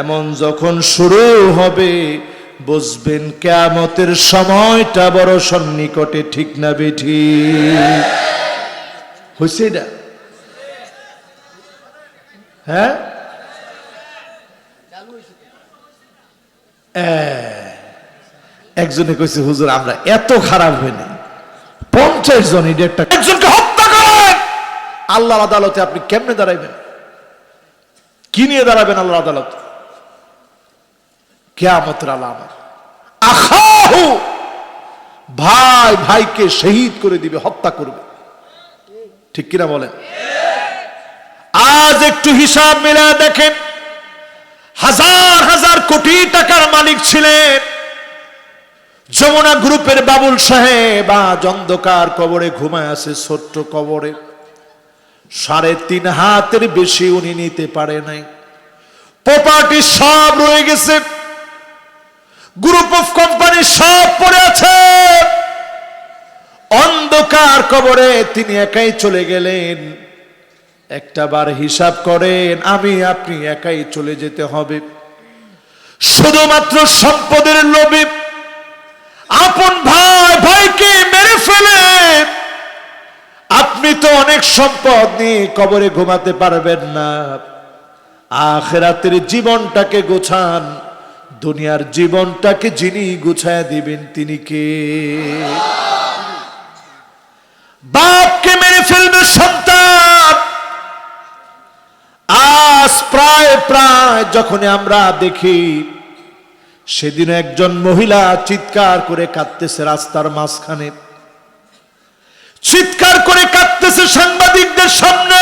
এমন যখন শুরু হবে বুঝবেন কিয়ামতের সময়টা বড় সন্নিকটে, ঠিক না বেঠিক? হইছে এটা? হ্যাঁ, একজনে কইছে হুজুর আমরা এত খারাপ হইনি, 50 জন, এটা একটা, একজনকে হত্যা করেন, আল্লাহর আদালতে আপনি কেমনে দাঁড়াইবেন? কি নিয়ে দাঁড়াবেন আল্লাহর আদালতে? কিয়ামতের আলামত। আখাহু, ভাই ভাইকে শহীদ করে দিবে, হত্যা করবে, ঠিক কিনা বলেন? আজ একটু হিসাব মিলা দেখেন, হাজার হাজার কোটি টাকার মালিক ছিলেন যমুনা গ্রুপের বাবুল সাহেব, আজ অন্ধকার কবরে ঘুমায় আছে, ছোট্ট কবরে। 3.5 হাতের বেশি উনি নিতে পারে নাই, প্রপার্টি সব রয়ে গেছে, গ্রুপ অফ কোম্পানি সব পড়ে আছে। অন্ধকার কবরে তিনি একাই চলে গেলেন। একটা বার হিসাব করেন, আমি আপনি একাই চলে যেতে হবে, শুধুমাত্র সম্পদের লোভে আপন ভাই ভাইকে মেরে ফেলে আপনি তো অনেক সম্পদ নিয়ে কবরে ঘুমাতে পারবেন না। আখিরাতের জীবনটাকে গোছান, দুনিয়ার জীবনটাকে যিনি গুছায় দিবেন তিনি কে? বাপকে মেরে ফেলবে সন্তান। আজ প্রায় প্রায় যখন আমরা দেখি, সেদিন একজন মহিলা চিৎকার করে কাঁদতেছে রাস্তার মাঝখানে, চিৎকার করে কাঁদতেছে সাংবাদিকদের সামনে।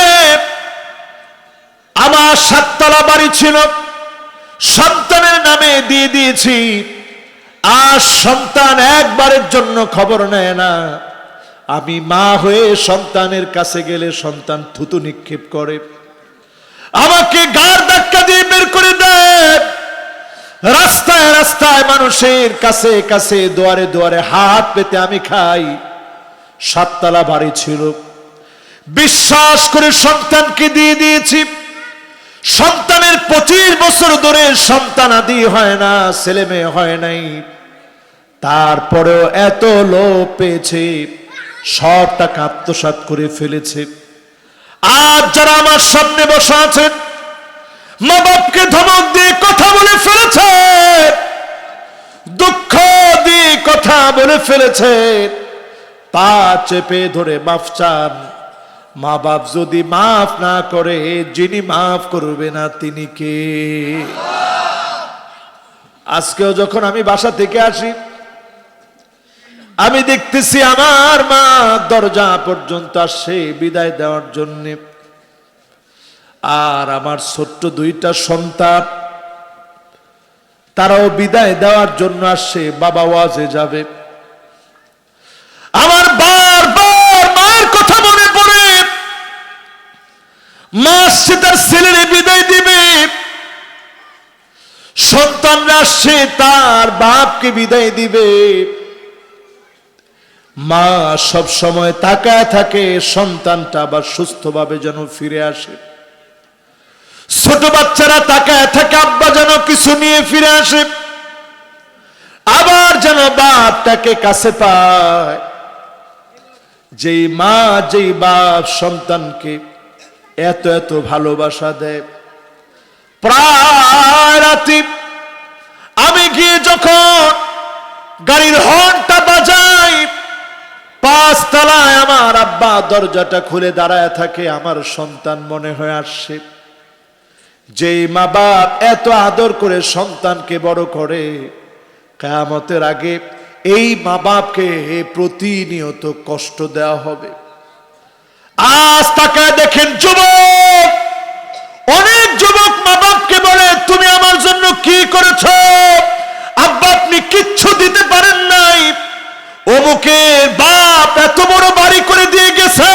আমার 7 তলা বাড়ি ছিল, সন্তানের নামে দিয়ে দিয়েছি, আর সন্তান একবারের জন্য খবর নেয় না। আমি মা হয়ে সন্তানের কাছে গেলে সন্তান থুতু নিক্ষেপ করে, আমাকে গার ধাক্কা দিয়ে বের করে দেয়। রাস্তায় রাস্তায় মানুষের কাছে কাছে দুয়ারে দুয়ারে হাত পেতে আমি খাই। 7 তলা বাড়ি ছিল, বিশ্বাস করে সন্তানকে দিয়ে দিয়েছি। সন্তানের 25 বছর ধরে সন্তানাদি হয় না, ছেলে মেয়ে হয় নাই, তারপরেও এত লোভ পেয়েছে, সব টাকা আত্মসাৎ করে ফেলেছে। আজ যারা আমার সামনে বসা আছেন, মা বাপকে ধমক দিয়ে কথা বলে ফেলেছে, দুঃখ দিয়ে কথা বলে ফেলেছে, তা চেপে ধরে মাফ চান। মা বাপ যদি মাফ না করে, যিনি মাফ করবে না তিনি কে? আজকেও যখন আমি বাসা থেকে আসি, আমি দেখতেছি আমার মা দরজা পর্যন্ত আসছে বিদায় দেওয়ার জন্য, আর আমার ছোট্ট 2টা সন্তান তারাও বিদায় দেওয়ার জন্য আসছে, বাবা ওয়াজে যাবে। আমার বারবার মায়ের কথা মনে পড়ে, মা সে তার ছেলের বিদায় দিবে, সন্তানরা আসছে তার বাপকে বিদায় দিবে। মা সব সময় তাকায় থাকে সন্তানটা আবার সুস্থভাবে যেন ফিরে আসে। ছোট বাচ্চারা তাকায় থাকে আব্বা যেন কিছু নিয়ে ফিরে আসে, আবার যেন বাপটাকে কাছে পায়। যেই মা যেই বাপ সন্তানকে এত এত ভালোবাসা দেয়। প্রায় রাতে আমি গিয়ে যখন গাড়ির হর্নটা বাজাই, 5 তলায় আমার আব্বা দরজাটা খুলে দাঁড়ায় থাকে। আমার সন্তান মনে হয় আসছে। যেই মা বাপ এত আদর করে সন্তানকে বড় করে, কিয়ামতের আগে এই মা বাপকে প্রতিনিয়ত কষ্ট দেওয়া হবে। আজ তাকায় দেখেন যুবক, অনেক যুবক মা বাপকে বলে তুমি আমার জন্য কি করেছো? আব্বা আপনি কিচ্ছু দিতে পারেন নাই, অমুকের বাপ এত বড় বাড়ি করে দিয়ে গেছে।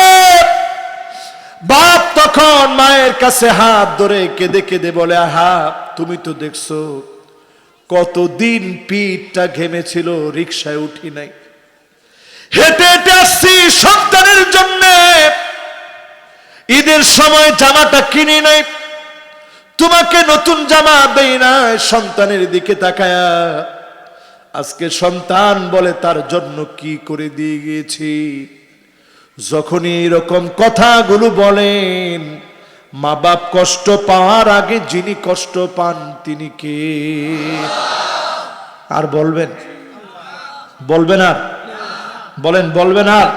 বাপ তখন মায়ের কাছে হাত ধরে কেঁদে কেঁদে বলে, আহা তুমি তো দেখছো কতদিন পিঠটা ঘেমেছিল, রিকশায় উঠি নাই, হেঁটে হেঁটে আসছি সন্তানের জন্য, ঈদের সময় জামাটা কিনি নাই, তোমাকে নতুন জামা দেই নাই। সন্তানের দিকে তাকায়া আজকে সন্তান বলে তার জন্য কি করে দিয়ে গিয়েছি। যখনই এরকম কথাগুলো বলেন, মা বাপ কষ্ট পাওয়ার আগে যিনি কষ্ট পান তিনি কে? আর বলবেন? বলবেন আর? বলেন বলবেন আর?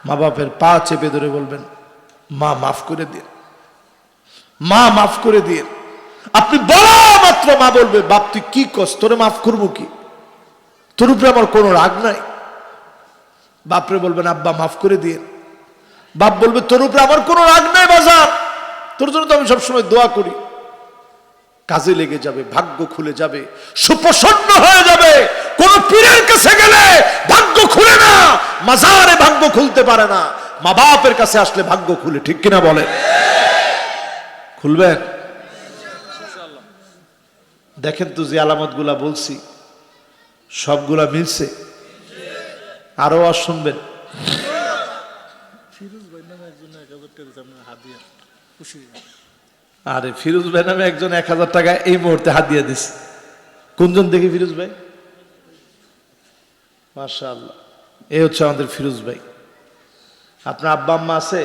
মা বাপের পা চেপে ধরে বলবেন, মা মাফ করে দিন, মা মাফ করে দিন। আপনি বলা মাত্র মা বলবে, বাপ তুই কি কস, তোরে মাফ করবো কি, তোর উপরে আমার কোনো রাগ নাই। বাপরে বলবেন আব্বা মাফ করে দিন। বাপ বলবে তোর উপরে আমার কোনো রাগ নাই বাজার, তোর জন্য তো আমি সবসময় দোয়া করি। কাজে লেগে যাবে, ভাগ্য খুলে যাবে, সুপ্রসন্ন হয়ে যাবে। কোন পীরের কাছে গেলে ভাগ্য খুলে না, মাজারে ভাগ্য খুলতে পারে না, মা বাপের কাছে আসলে ভাগ্য খুলে। ঠিক কিনা বলেন? খুলবেন? দেখেন তো যে আলামত গুলা বলছি সবগুলা মিলছে? আরো আর শুনবেন? আরে ফিরোজ ভাই নামে একজন 1000 টাকা এই মুহূর্তে হাদিয়া দিচ্ছে। কোনজন দেখি ফিরোজ ভাই? মাশাআল্লাহ, এই হচ্ছে আমাদের ফিরোজ ভাই। আপনার আব্বা আম্মা আছে?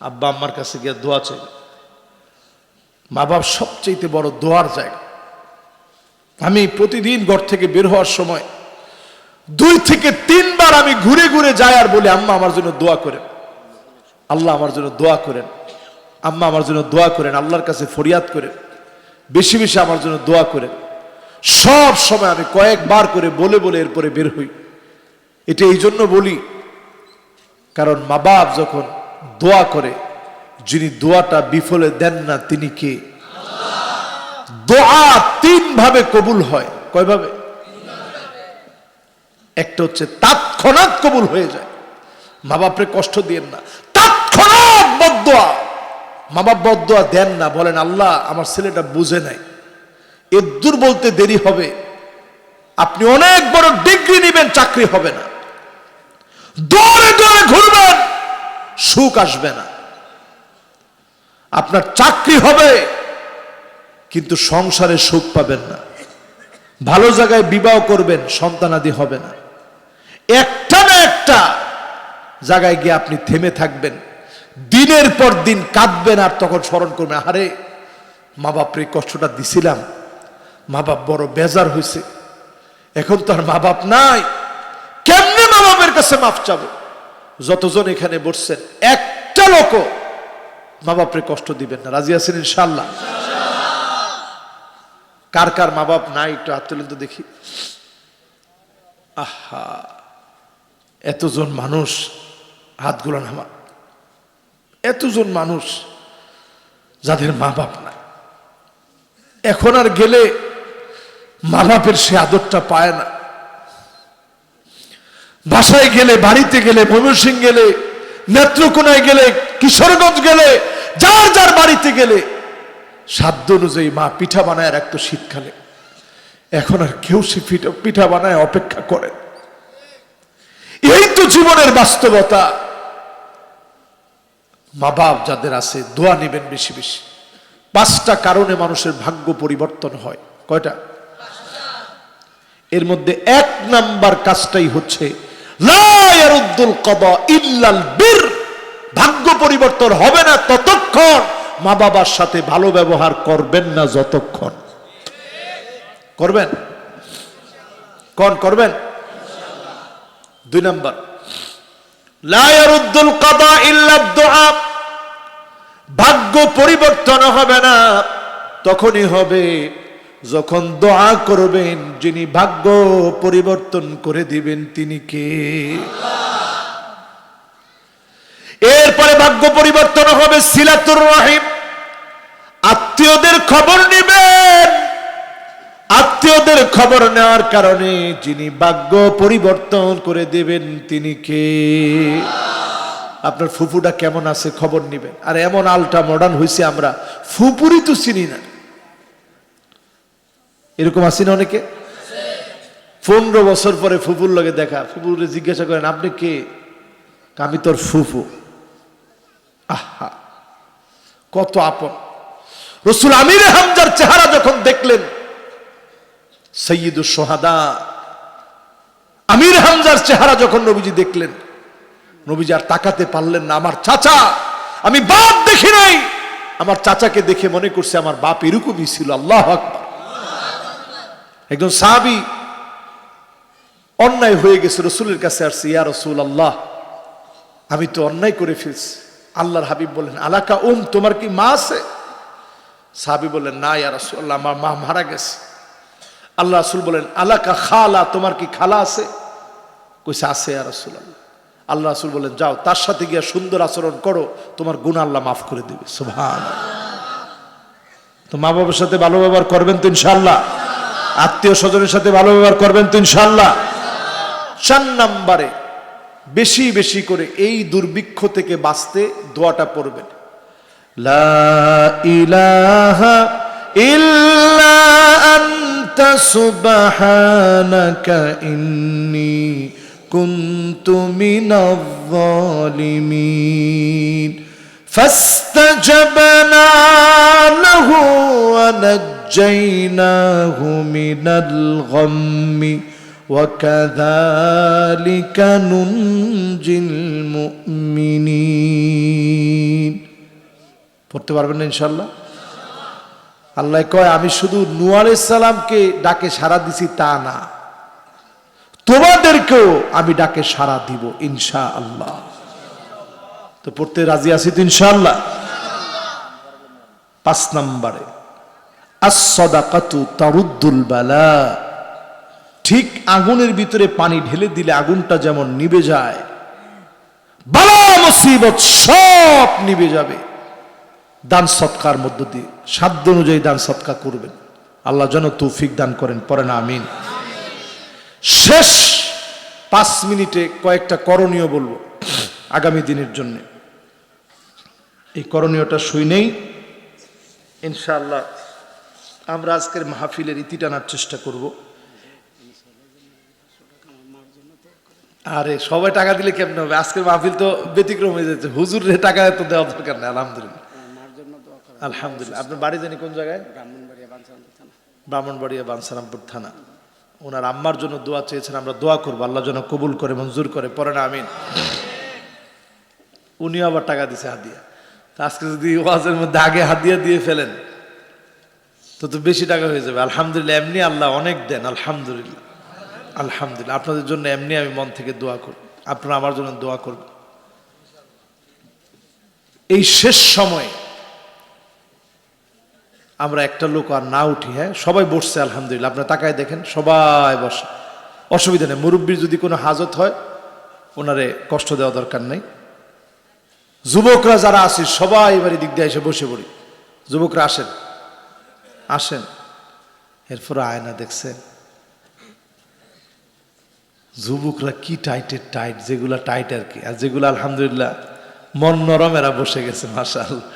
আব্বা আম্মার কাছে গিয়ে দোয়া চাই। মা বাপ সবচেয়ে বড় দোয়ার জায়গা। আমি প্রতিদিন ঘর থেকে বের হওয়ার সময় 2 থেকে 3 বার আমি ঘুরে ঘুরে যাই আর বলি, আম্মা আমার জন্য দোয়া করেন, আল্লাহ আমার জন্য দোয়া করেন, আম্মা আমার জন্য দোয়া করেন, আল্লাহর কাছে ফরিয়াদ করেন, বেশি বেশি আমার জন্য দোয়া করেন। সব সময় আমি কয়েকবার করে বলে বলে এরপরে বের হই। এটা এই জন্য বলি, কারণ মা বাপ যখন দোয়া করে, যিনি দোয়াটা বিফলে দেন না তিনি কে? দোয়া 3 ভাবে কবুল হয়। কয় ভাবে? একটা হচ্ছে তৎক্ষণাৎ কবুল হয়ে যায়, মা বাপরে কষ্ট দিয়েন না, তৎক্ষণাৎ বদদোয়া। মা বাপ বদদোয়া দেন না, বলেন আল্লাহ আমার ছেলেটা বুঝে নাই, এদ্দুর বলতে দেরি হবে, আপনি অনেক বড় ডিগ্রি নেবেন, চাকরি হবে না, দৌড়ে দৌড়ে ঘুরবেন, সুখ আসবে না। আপনার চাকরি হবে কিন্তু সংসারে সুখ পাবেন না, ভালো জায়গায় বিবাহ করবেন, সন্তানাদি হবে না। একটা না একটা জায়গায় গিয়ে আপনি থেমে থাকবেন, দিনের পর দিন কাঁদবেন, আর তখন স্মরণ করবেন, আরে মা বাপরে কষ্টটা দিছিলাম, মা বাপ বড় বেজার হয়েছে, এখন তো আর মা বাপ নাই, কেমনে মা বাপের কাছে মাফ চাবো? যতজন এখানে বসছেন একটা লোক মা বাপরে কষ্ট দিবেন না, রাজি আছেন ইনশাআল্লাহ? কার কার মা বাপ নাই একটু হাত তুলেন তো দেখি। আহা, এতজন মানুষ, হাতগুলো নামা, এতজন মানুষ যাদের মা বাপ নাই, এখন আর গেলে মা বাপের সে আদরটা পায় না। বাসায় গেলে, বাড়িতে গেলে, ময়মনসিংহ গেলে, নেত্রকোনায় গেলে, কিশোরগঞ্জ গেলে, যার যার বাড়িতে গেলে সাধ্য অনুযায়ী মা পিঠা বানায় রাখতো শীতকালে, এখন আর কেউ সে পিঠা বানায় অপেক্ষা করে। এই তো জীবনের বাস্তবতা। মা বাপ যাদের আছে দোয়া নেবেন বেশি বেশি। 5টা কারণে মানুষের ভাগ্য পরিবর্তন হয়। কয়টা? এর মধ্যে 1 নাম্বার কাজটাই হচ্ছে লা ইয়ারুদ্দুল কাদা ইল্লাল বির। ভাগ্য পরিবর্তন হবে না ততক্ষণ মা বাবার সাথে ভালো ব্যবহার করবেন না যতক্ষণ। করবেন? করবেন? 2 নাম্বার, লা ইয়ারুদ্দুল কাদা ইল্লা দুআ। ভাগ্য পরিবর্তন হবে না তখনই হবে যখন দোয়া করবেন। যিনি ভাগ্য পরিবর্তন করে দিবেন তিনি কে? এরপরে ভাগ্য পরিবর্তন হবে সিলাতুর রহিম, আত্মীয়দের খবর নেবেন। আত্মীয়দের খবর নেওয়ার কারণে যিনি ভাগ্য পরিবর্তন করে দেবেন তিনি কে? আপনার ফুফুটা কেমন আছে খবর নিবেন। আর এমন আলটা মডার্ন হয়েছে আমরা ফুপুরই তো চিনি না। এরকম আছি না অনেকে? 15 বছর পরে ফুপুর লগে দেখা, ফুপুরে জিজ্ঞাসা করেন আপনি কে? আমি তোর ফুফু। আহা, কত আপন। রাসূল আমির হামজার চেহারা যখন দেখলেন, সাইয়্যিদুশ শুহাদা আমির হামজার চেহারা যখন নবীজি দেখলেন, নবীজি আর তাকাতে পারলেন না। আমার চাচা, আমি বাপ দেখি নাই, আমার চাচাকে দেখে মনে করছে আমার বাপ এরকমই ছিল। আল্লাহু আকবার। একজন সাহাবী অন্যায় হয়ে গেছে, রাসূলের কাছে আসছে, ইয়া রাসূলুল্লাহ আমি তো অন্যায় করে ফেলছি। আল্লাহর হাবিব বললেন আলাকা তোমার কি মা আছে? সাহাবী বললেন না ইয়া রাসূলুল্লাহ আমার মা মারা গেছে। আল্লাহ রাসূল বলেন আলাকা খালা, তোমার কি খালা আছে? কইছে আছে ইয়া রাসূলুল্লাহ। আল্লাহ রাসূল বলেন যাও তার সাথে গিয়ে সুন্দর আচরণ করো, তোমার গুনাহ আল্লাহ মাফ করে দেবে। সুবহানাল্লাহ। তো মা বাবার সাথে ভালো ব্যবহার করবেন তো ইনশাআল্লাহ? আত্মীয় স্বজনের সাথে ভালো ব্যবহার করবেন তো ইনশাআল্লাহ? 4 নম্বরে বেশি বেশি করে এই দুর্ভিক্ষ থেকে বাঁচতে দোয়াটা পড়বেন, লা ইলাহা ইল্লা আনতা সুবহানাকা ইন্নী কুনতু মিনাজ জালিমিন ফাস্তাজাবনা লাহু ওয়া নাজ্জাইনাহু মিনাল গাম্মি ওয়া কাযালিকা নুনজিল মুমিনিন। পড়তে পারবেন না ইনশাআল্লাহ? আল্লাহ কয় আমি শুধু নূহ আলাইহিস সালামকে ডাকে সাড়া দিছি তা না, তোমাদেরকেও আমি ডাকে সাড়া দিব ইনশাআল্লাহ। তো পড়তে রাজি আছি তো ইনশাআল্লাহ? 5 নম্বরে আস-সাদাকাতু তারুদ্দুল বালা। ঠিক আগুনের ভিতরে পানি ঢেলে দিলে আগুনটা যেমন নিভে যায়, বালা মুসিবত সব নিভে যাবে। দান সৎকার মধ্য দিয়ে সাধ্য অনুযায়ী দান সৎকার করবেন। আল্লাহ যেন তৌফিক দান করেন, পড়েন আমিন। শেষ 5 মিনিটে কয়েকটা করণীয় বলবো আগামী দিনের জন্য। এই করণীয়টা শুনেই ইনশাআল্লাহ আমরা আজকের মাহফিলের ইতি টানার চেষ্টা করব। আরে সবাই টাকা দিলে কেমন হবে? আজকের মাহফিল তো ব্যতিক্রম হয়ে যাচ্ছে। হুজুরের টাকা তো দেওয়া দরকার নেই। আলহামদুলিল্লাহ, আলহামদুলিল্লাহ। আপনার বাড়ি জানি কোন জায়গায়? ব্রাহ্মণবাড়িয়া বাঞ্ছারামপুর থানা। ওনার আম্মার জন্য দোয়া চেয়েছেন, আমরা দোয়া করবো আল্লাহ যেন কবুল করে, মঞ্জুর করে, পড়েন আমিন। উনি আবার টাকা দিছে হাদিয়া। আজকে যদি ওয়াজের মধ্যে আগে হাদিয়া দিয়ে ফেলেন তো বেশি টাকা হয়ে যাবে। আলহামদুলিল্লাহ, এমনি আল্লাহ অনেক দেন। আলহামদুলিল্লাহ, আলহামদুলিল্লাহ। আপনাদের জন্য এমনি আমি মন থেকে দোয়া করব, আপনারা আমার জন্য দোয়া করবেন। এই শেষ সময়ে আমরা একটা লোক আর না উঠি। হ্যাঁ, সবাই বসছে আলহামদুলিল্লাহ। আপনারা তাকায় দেখেন, সবাই বসে, অসুবিধা নেই। মুরব্বীর যদি কোনো হাজত হয় ওনারে কষ্ট দেওয়া দরকার নেই। যুবকরা যারা আছে সবাই এবার দিক দিয়ে এসে বসে পড়ি। যুবকরা আসেন, আসেন। এরপর আয়না দেখছেন যুবকরা কি টাইটের টাইট, যেগুলা টাইট আর কি, আর যেগুলো আলহামদুলিল্লাহ মন নরম, এরা বসে গেছে মাশাআল্লাহ।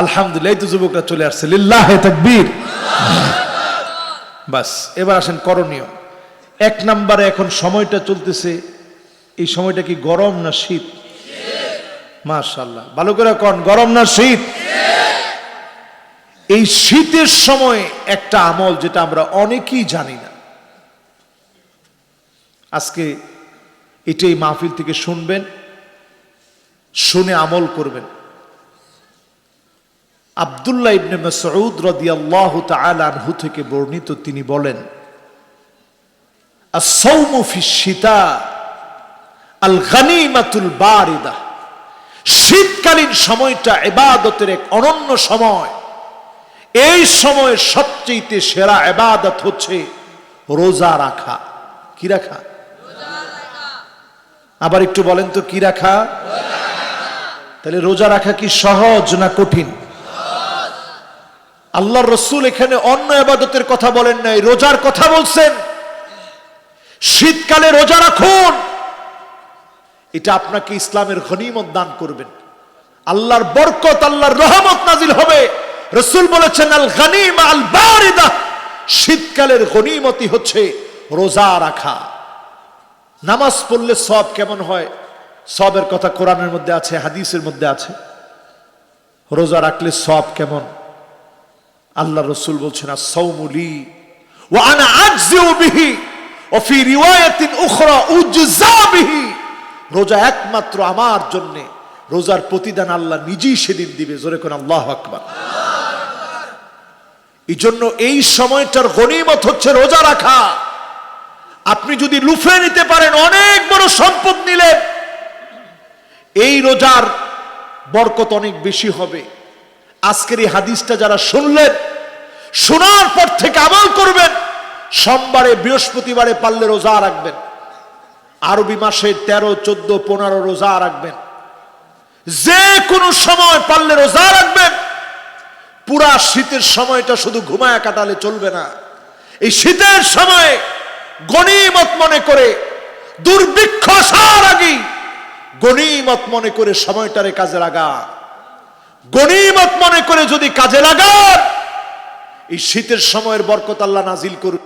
আলহামদুলিল্লাহ, এই তো যুবকরা চলে আসছে। লিল্লাহে তাকবীর। বাস, এবার আসেন করণীয়। 1 নম্বরে এখন সময়টা চলতেছে, এই সময়টা কি গরম না শীত? মাশাআল্লাহ, ভালো করে কোন, গরম না শীত? এই শীতের সময় একটা আমল যেটা আমরা অনেকেই জানি না, আজকে এটাই মাহফিল থেকে শুনবেন, শুনে আমল করবেন। আব্দুল্লাহ ইবনে মাসউদ রাদিয়াল্লাহু তাআলা আনহু থেকে বর্ণিত, তিনি বলেন, আস-সাওমু ফিশ-শিতা আল-গানিমাতুল বারিদা, শীতকালীন সময়টা ইবাদতের এক অনন্য সময়। এই সময়ের সবচেয়ে সেরা ইবাদত হচ্ছে রোজা রাখা। কি রাখা? আবার একটু বলেন তো, কি রাখা? তাহলে রোজা রাখা কি সহজ না কঠিন? আল্লাহর রাসূল এখানে অন্য ইবাদতের কথা বলেন নাই, রোজার কথা বলছেন। শীতকালে রোজা রাখুন, এটা আপনাকে ইসলামের গনিমত দান করবেন। আল্লাহর বরকত, আল্লাহর রহমত নাজিল হবে। রাসূল বলেছেন, আল গানিমা আল বারিদা, শীতকালের গনিমতই হচ্ছে রোজা রাখা। নামাজ পড়লে সওয়াব কেমন হয়? সওয়াবের কথা কোরআনের মধ্যে আছে, হাদিসের মধ্যে আছে। রোজা রাখলে সওয়াব কেমন? আল্লাহ রাসূল বলছেন, আস-সাওমু লি ওয়া আনা আজজিউ বিহি ওয়া ফি রিওয়ায়াতিন উখরা উজজা বিহি, রোজা একমাত্র আমার জন্য, রোজার প্রতিদান আল্লাহ নিজেই সেদিন দিবে। জোরে কোন আল্লাহু আকবার। এই জন্য এই সময়টার গনিমত হচ্ছে রোজা রাখা। আপনি যদি লুফে নিতে পারেন, অনেক বড় সম্পদ নিলেন, এই রোজার বরকত অনেক বেশি হবে। আজকের এই হাদিসটা যারা শুনলেন, শোনার পর থেকে আমল করবেন। সোমবারে, বৃহস্পতিবারে পারলে রোজা রাখবেন। আরবি মাসে 13, 14, 15 রোজা রাখবেন। যে কোনো সময় পারলে রোজা রাখবেন। পুরা শীতের সময়টা শুধু ঘুমায় কাটালে চলবে না। এই শীতের সময় গনিমত মনে করে, দুর্ভিক্ষ আসার আগে গনিমত মনে করে সময়টারে কাজে লাগা। গনিমত মনে করে যদি কাজে লাগান, এই শীতের সময়ের বরকত আল্লাহ নাজিল করুন।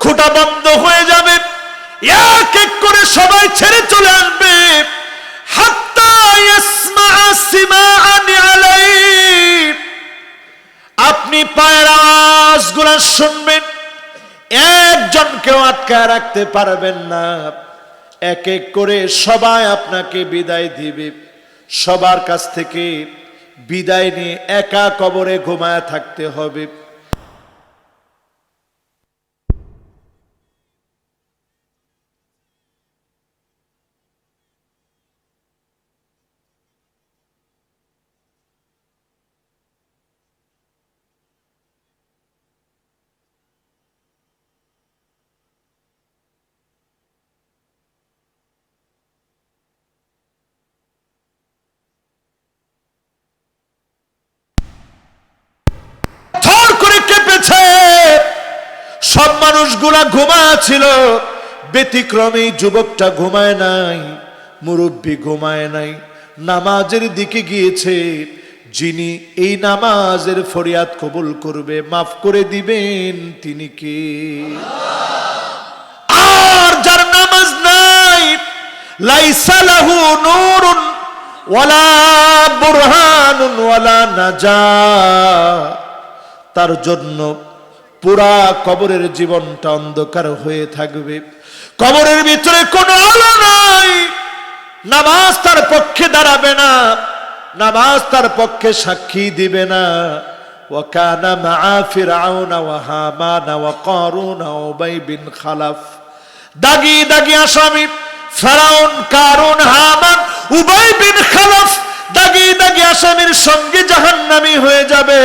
খোঁটা বন্ধ হয়ে যাবে, এক এক করে সবাই ছেড়ে চলে আসবে। হাত্তা ইয়াসমাআ সিমাআন আলাইহি, আপনি পায়ের আওয়াজগুলো শুনবেন। একজনকেও আটকায় রাখতে পারবেন না। এক এক করে সবাই আপনাকে বিদায় দিবে। সবার কাছ থেকে বিদায় নিয়ে একা কবরে ঘুমায় থাকতে হবে। সব মানুষগুলা ঘুমাছিল, ব্যতিক্রমে যুবকটা ঘুমায় নাই, মুরব্বী ঘুমায় নাই, নামাজের দিকে গিয়েছে। যিনি এই নামাজের ফরিয়াদ কবুল করবে, মাফ করে দিবেন, তিনি কে? আর যার নামাজ নাই, লাইসা লাহু নূরুন ওয়ালা বুরহানুন ওয়ালা নাজাত, তার জন্য পুরা কবরের জীবনটা অন্ধকার হয়ে থাকবে। কবরের ভিতরে কোনো আলো নাই। নামাজ তার পক্ষে দাঁড়াবে না, নামাজ তার পক্ষে সাক্ষী দিবে না। ওয়া কানা মাআ ফিরআউনা ওয়া হামানা ওয়া কারুনা ওয়া উবাই বিন খালাফ, দাগি দাগি আসামি ফেরাউন, কারুন, হামান, উবাই বিন খালাফ দাগি দাগি আসামির সঙ্গে জাহান্নামী হয়ে যাবে।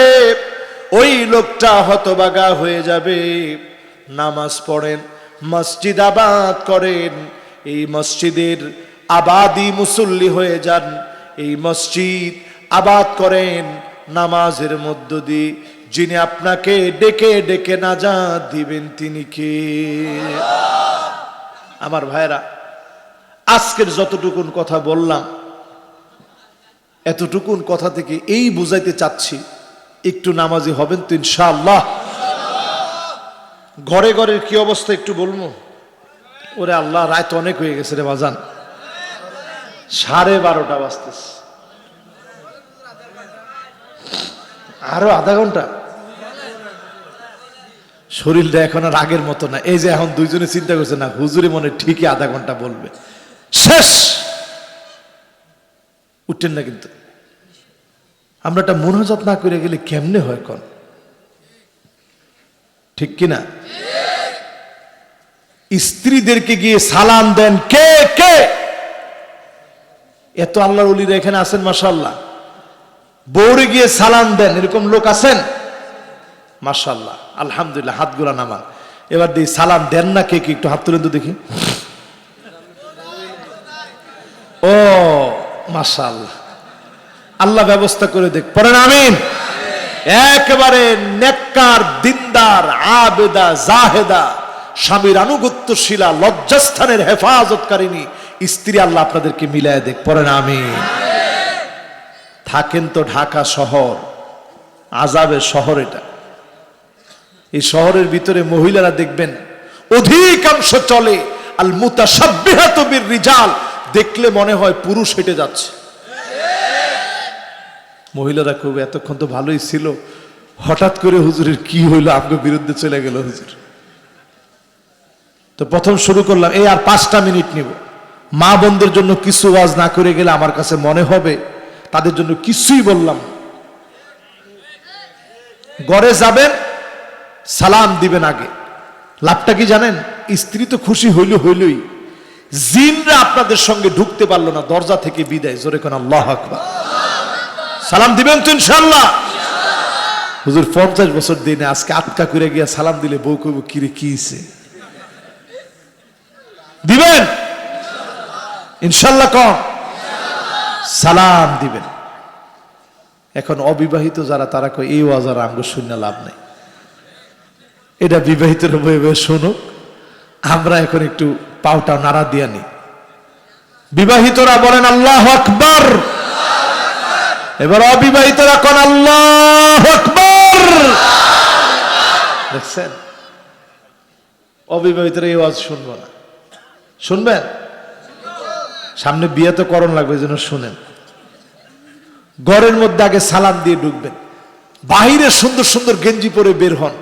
ওই লোকটা হতবাগা হয়ে যাবে। নামাজ পড়েন, মসজিদ আবাদ করেন, এই মসজিদের আবাদি মুসল্লি হয়ে যান। এই মসজিদ আবাদ করেন নামাজের মধ্য দিয়ে। যিনি আপনাকে ডেকে ডেকে নাজাত দিবেন তিনি কে? আমার ভাইরা, আজকের যতটুকুন কথা বললাম, এতটুকুন কথা থেকে এই বুঝাইতে চাচ্ছি, একটু নামাজি হবেন তো ইনশাআল্লাহ। ঘরে ঘরের কি অবস্থা একটু বলবো? ওরে আল্লাহ, রাত অনেক হয়ে গেছে রে বাজান, 12:30 বাজতেছে, আরো আধা ঘন্টা। শরীরটা এখন আর আগের মতো না। এই যে এখন দুইজনে চিন্তা করছে না, হুজুরে মনে ঠিকই আধা ঘন্টা বলবে, শেষ। উঠেন না কিন্তু। আমরা একটা মুনাজাত না করে গেলে কেমনে হয় কোন? ঠিক কিনা? স্ত্রীদেরকে গিয়ে সালাম দেন কে কে? এত আল্লাহর ওলিরা এখানে আছেন মাশাআল্লাহ। বউরে গিয়ে সালাম দেন এরকম লোক আছেন মাশাআল্লাহ, আলহামদুলিল্লাহ। হাতগুলা নামান। এবার দিয়ে সালাম দেন না কে কে? একটু হাত তুলেন তো দেখি। ও মাশাআল্লাহ, আল্লাহ ব্যবস্থা করে দেখ। পড়েন আমিন। একেবারে নেককার, দিনদার, আবেদা, জাহেদা, স্বামীর আনুগত্যশীলা, লজ্জাস্থানের হেফাজতকারিনী স্ত্রী আল্লাহ আপনাদেরকে মিলায় দেখ। পড়েন আমিন। থাকেন তো ঢাকা শহর, আযাবের শহর এটা। এই শহরের ভিতরে মহিলারা দেখবেন অধিকাংশ চলে আল মুতাশাব্বিহাতু বির রিজাল, দেখলে মনে হয় পুরুষ হেঁটে যাচ্ছে। মহিলারা খুব এতক্ষণ তো ভালোই ছিল, হঠাৎ করে হুজুরের কি হইলো, আপনার বিরুদ্ধে চলে গেল হুজুর। তো প্রথম শুরু করলাম, এই আর 5টা মিনিট নিব। মা বোনদের জন্য কিছু ওয়াজ না করে গেলে আমার কাছে মনে হবে তাদের জন্য কিছুই বললাম। ঘরে যাবেন, সালাম দিবেন আগে। লাভটা কি জানেন? স্ত্রী তো খুশি হইলই, জিনরা আপনাদের সঙ্গে ঢুকতে পারলো না, দরজা থেকে বিদায়। জোরে কোন আল্লাহু আকবার। সালাম দিবেন তো ইনশাআল্লাহ? হুজুর 50 বছর দিনে আজকে আটকা করে গিয়া সালাম দিলে বউ কইব কিরে কি হইছে? দিবেন ইনশাআল্লাহ? কোন সালাম দিবেন। এখন অবিবাহিত যারা, তারা কয় এই ওয়াজ আর আমগো শুনে লাভ নাই, এটা বিবাহিতরা বয়ে বয়ে শুনুক, আমরা এখন একটু পাউটা নাড়া দিয়া নি। বিবাহিতরা বলেন আল্লাহু আকবার। এবার অবিবাহিতরা কোন আল্লাহু আকবার। দেখছেন, অবিবাহিতরা এই ওয়াজ শুনবো না। শুনবেন? সামনে বিয়ে তো করণ লাগবে, যেন শুনেন। ঘরের মধ্যে আগে সালাম দিয়ে ঢুকবেন, বাহিরে সুন্দর সুন্দর গেঞ্জি পরে বের হন।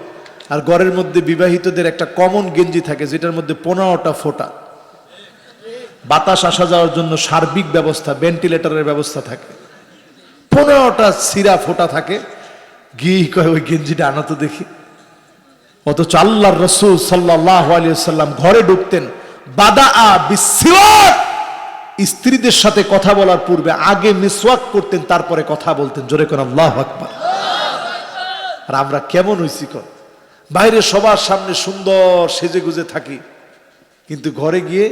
আর ঘরের মধ্যে বিবাহিতদের একটা কমন গেঞ্জি থাকে, যেটার মধ্যে 15টা ফোঁটা, বাতাস আসা যাওয়ার জন্য সার্বিক ব্যবস্থা, ভেন্টিলেটরের ব্যবস্থা থাকে। 15টা সিরা ফোঁটা থাকে। গিয়ে কয় ওই গেঞ্জিটা আনো তো দেখি। অথচ আল্লাহর রাসূল সাল্লাল্লাহু আলাইহি ওয়াসাল্লাম ঘরে ঢুকতেন, বাদাআ বিসওয়াক, স্ত্রীদের সাথে কথা বলার পূর্বে আগে মিসওয়াক করতেন, তারপরে কথা বলতেন। জোরে কোন আল্লাহু আকবার। আর আমরা কেমন হইছি কোন? বাইরে সবার সামনে সুন্দর সেজে গুজে থাকি, কিন্তু ঘরে গিয়ে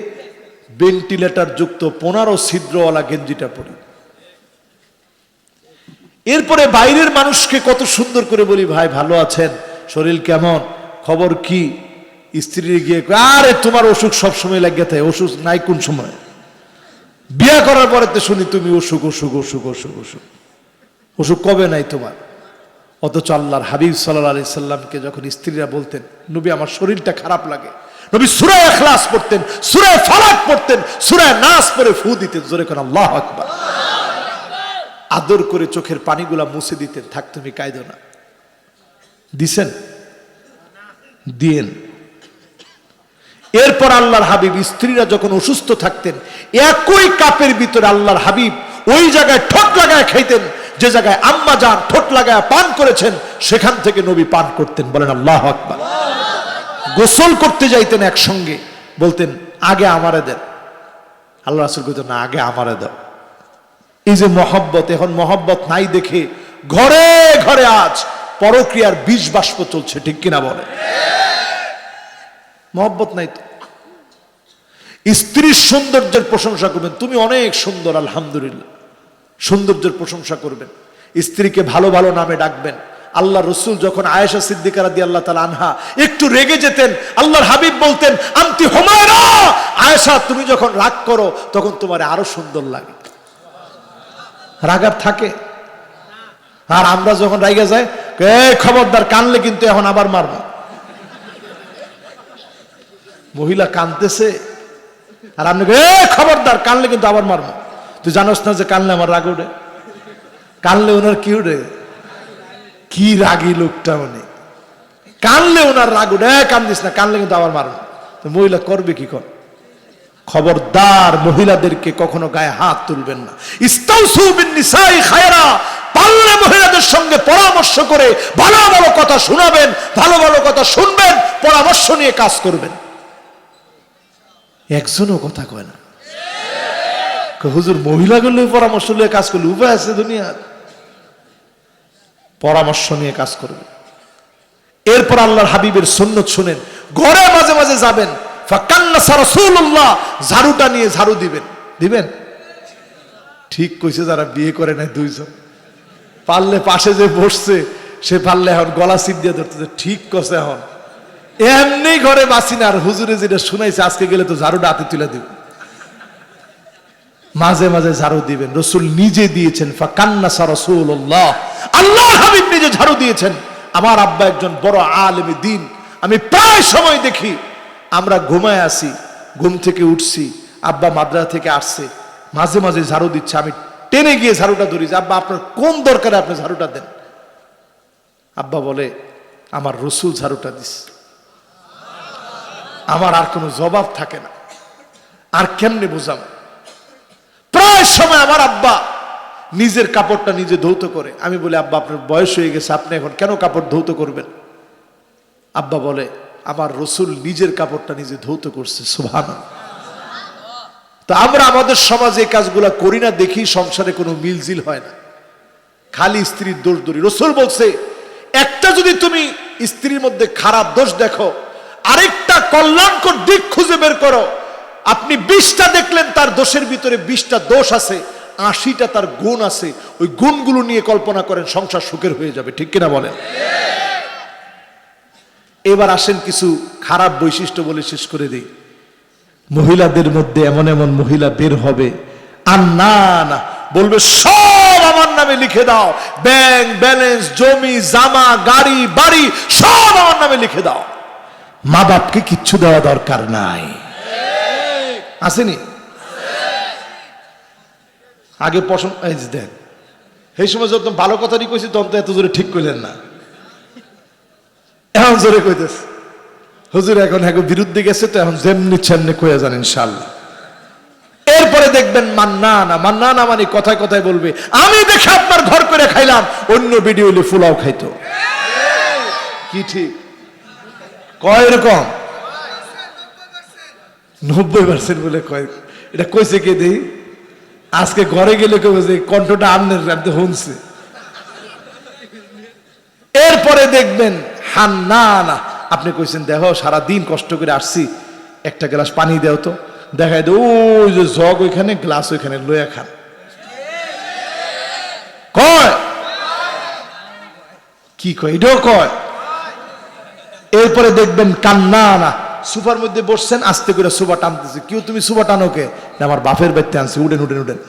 ভেন্টিলেটর যুক্ত 15 ছিদ্রওয়ালা গেঞ্জিটা পরি। এরপরে বাইরের মানুষকে কত সুন্দর করে বলি, ভাই ভালো আছেন, শরীর কেমন, খবর কি? স্ত্রী গিয়ে আরে তোমার অসুখ সবসময় লাগিয়ে থাকে, অসুখ নাই কোন সময়? বিয়ে করার পরে তো শুনি তুমি অসুখ অসুখ অসুখ অসুখ অসুখ, অসুখ কবে নাই তোমার? অথচ আল্লাহর হাবিব সাল্লাল্লাহু আলাইহি সাল্লামকে যখন স্ত্রীরা বলতেন, নবী আমার শরীরটা খারাপ লাগে, নবী সূরা ইখলাস পড়তেন, সূরা ফালাক পড়তেন, সূরা নাস পড়ে ফু দিতেন। জোরে কোন আল্লাহু আকবার। আদর করে চোখের পানিগুলা মুছে দিতেন, থাক তুমি কাঁদো না। দিছেন? দিয়েন। এরপর আল্লাহর হাবিব স্ত্রীরা যখন অসুস্থ থাকতেন, একই কাপের ভিতরে আল্লাহর হাবিব ওই জায়গায় ঠোঁট লাগায় খাইতেন, যে জায়গায় আম্মা জান ঠোঁট লাগায় পান করেছেন, সেখান থেকে নবী পান করতেন। বলেন আল্লাহু আকবার। গোসল করতে যাইতেন একসঙ্গে, বলতেন আগে আমারে দেন। আল্লাহ রাসূল কইতেন না, আগে আমারে দাও। এই যে মহব্বত, এখন মহব্বত নাই দেখে ঘরে ঘরে আজ পরক্রিয়ার বিষ বাষ্প চলছে, ঠিক কিনা বলে? মহব্বত নাই তো। স্ত্রীর সৌন্দর্যের প্রশংসা করবেন, তুমি অনেক সুন্দর আলহামদুলিল্লাহ, সৌন্দর্যের প্রশংসা করবেন, স্ত্রীকে ভালো ভালো নামে ডাকবেন। আল্লাহ রসুল যখন আয়েশা সিদ্দিকা রাদিয়াল্লাহু তাআলা আনহা একটু রেগে যেতেন, আল্লাহর হাবিব বলতেন আনতি হুমায়রা, আয়েশা তুমি যখন রাগ করো তখন তোমার আরো সুন্দর লাগে। রাগার থাকে? আর আমরা যখন রাগে যাই, খবরদার কানলে কিন্তু এখন আবার মারবো। মহিলা কানতেছে আর আপনি খবরদার কানলে কিন্তু আবার মারবো। তুই জানোস না যে কানলে আমার রাগ উঠে? কানলে ওনার কি উঠে? কি রাগী লোকটা, উনি কানলে ওনার রাগ উঠে, কান্দিস না, কানলে কিন্তু আবার মারবো। তো মহিলা করবে কি? কর খবরদার মহিলাদেরকে কখনো গায়ে হাত তুলবেন না। ইস্তাউসু বিন নিসাই খায়রা, পারলে মহিলাদের সঙ্গে পরামর্শ করে ভালো ভালো কথা শোনাবেন, ভালো ভালো কথা শুনবেন, পরামর্শ নিয়ে কাজ করবেন। একজনও কথা কয় না। হুজুর মহিলাগুলো পরামর্শ নিয়ে কাজ করলে উপায় আছে দুনিয়ার? পরামর্শ নিয়ে কাজ করবে। এরপর আল্লাহর হাবিবের সুন্নত শুনেন, ঘরে মাঝে মাঝে যাবেন, ফাকান্নাসা রাসূলুল্লাহ, ঝাড়ুটা নিয়ে ঝাড়ু দিবেন। দিবেন? ঠিক কইছে, যারা বিয়ে করে নাই দুইজন, পারলে পাশে যে বসছে সে পারলে এখন গলা চিপ দিয়ে ধরতেছে, ঠিক কছে এখন এমনি ঘরে বাসি না। আর হুজুরে যেটা শুনাইছে আজকে গেলে তো ঝাড়ুটা হাতে তুলে দিব। মাঝে মাঝে ঝাড়ু দিবেন, রসুল নিজে দিয়েছেন। ফাকান্নাসা রাসূলুল্লাহ, আল্লাহর হাবিব নিজে ঝাড়ু দিয়েছেন। আমার আব্বা একজন বড় আলেম দ্বীন, আমি প্রায় সময় দেখি আমরা ঘুমায় আসি, ঘুম থেকে উঠছি, আব্বা মাদ্রাসা থেকে আসছে, মাঝে মাঝে ঝাড়ু দিচ্ছে, আমি টেনে গিয়ে ঝাড়ুটা ধরি, আব্বা আপনার কোন দরকারে আপনি ঝাড়ুটা দেন? আব্বা বলে আমার রসুল ঝাড়ুটা দিস। আমার আর কোনো জবাব থাকে না, আর কেমনে বুঝাম? প্রায় সময় আমার আব্বা নিজের কাপড়টা নিজে ধৌত করে। আমি বলি আব্বা আপনার বয়স হয়ে গেছে, আপনি এখন কেন কাপড় ধৌত করবেন? আব্বা বলে আমার রসুল নিজের কাপড়টা নিজে ধৌত করছে। সুবহানাল্লাহ। তো আমরা আমাদের সমাজে এই কাজগুলা করি না দেখি সংসারে কোনো মিলজিল হয় না, খালি স্ত্রীর দোষ ধরি। রসুল বলছে একটা যদি তুমি স্ত্রীর মধ্যে খারাপ দোষ দেখো, আরেকটা কল্যাণকর দিক খুঁজে বের করো। আপনি 20টা দেখলেন, তার দোষের ভিতরে 20টা দোষ আছে, 80টা তার গুণ আছে। ওই গুণগুলো নিয়ে কল্পনা করেন, সংসার সুখের হয়ে যাবে, ঠিক কিনা বলেন? এবার আসেন কিছু খারাপ বৈশিষ্ট্য বলে শেষ করে দিই। মহিলাদের মধ্যে এমন এমন মহিলা বের হবে, আর না না বলবে সব আমার নামে লিখে দাও, ব্যাংক ব্যালেন্স, জমি জামা, গাড়ি বাড়ি সব আমার নামে লিখে দাও, মা বাপকে কিচ্ছু দেওয়া দরকার নাই। আসেনি? আগে পছন্দ দেন, এই সময় যত ভালো কথাই কইছি তখন তো এত জোরে ঠিক কইলেন না, এখন জোরে কইতেছে। হুজুর এখন এখন বিরুদ্ধে গেছে তো এখন যেমনি সেমনি কইয়া যান ইনশাআল্লাহ। এরপরে দেখবেন মান্নানা, মান্নানা মানে কথায় কথায় বলবে আমি দেখে আপনার ঘর করে খাইলাম, অন্য ভিডিও হলে ফুলাও খাইতো। কি ঠিক কয়? এরকম 90% বলে কয়। এটা কইছে কে দেই? আজকে ঘরে গেলে কবে যে কণ্ঠটা আমনের রাখতে শুনছে। এরপরে দেখবেন হান্নানা, আপনি কইছেন দেখো সারাদিন কষ্ট করে আসছি, একটা গ্লাস পানি দাও তো, দেখাই দে ওই যে জগ ওইখানে, গ্লাস ওইখানে, লইয়া খান। কয় কি কয়? এটাও কয়। এরপরে দেখবেন কান্নানা, সুপার মধ্যে বসছেন, আস্তে করে সুপা টানতেছে। কেউ তুমি সুপা টানো কে? আমার বাপের বাড়িতে আনছে, উঠেন উঠেন উঠেন।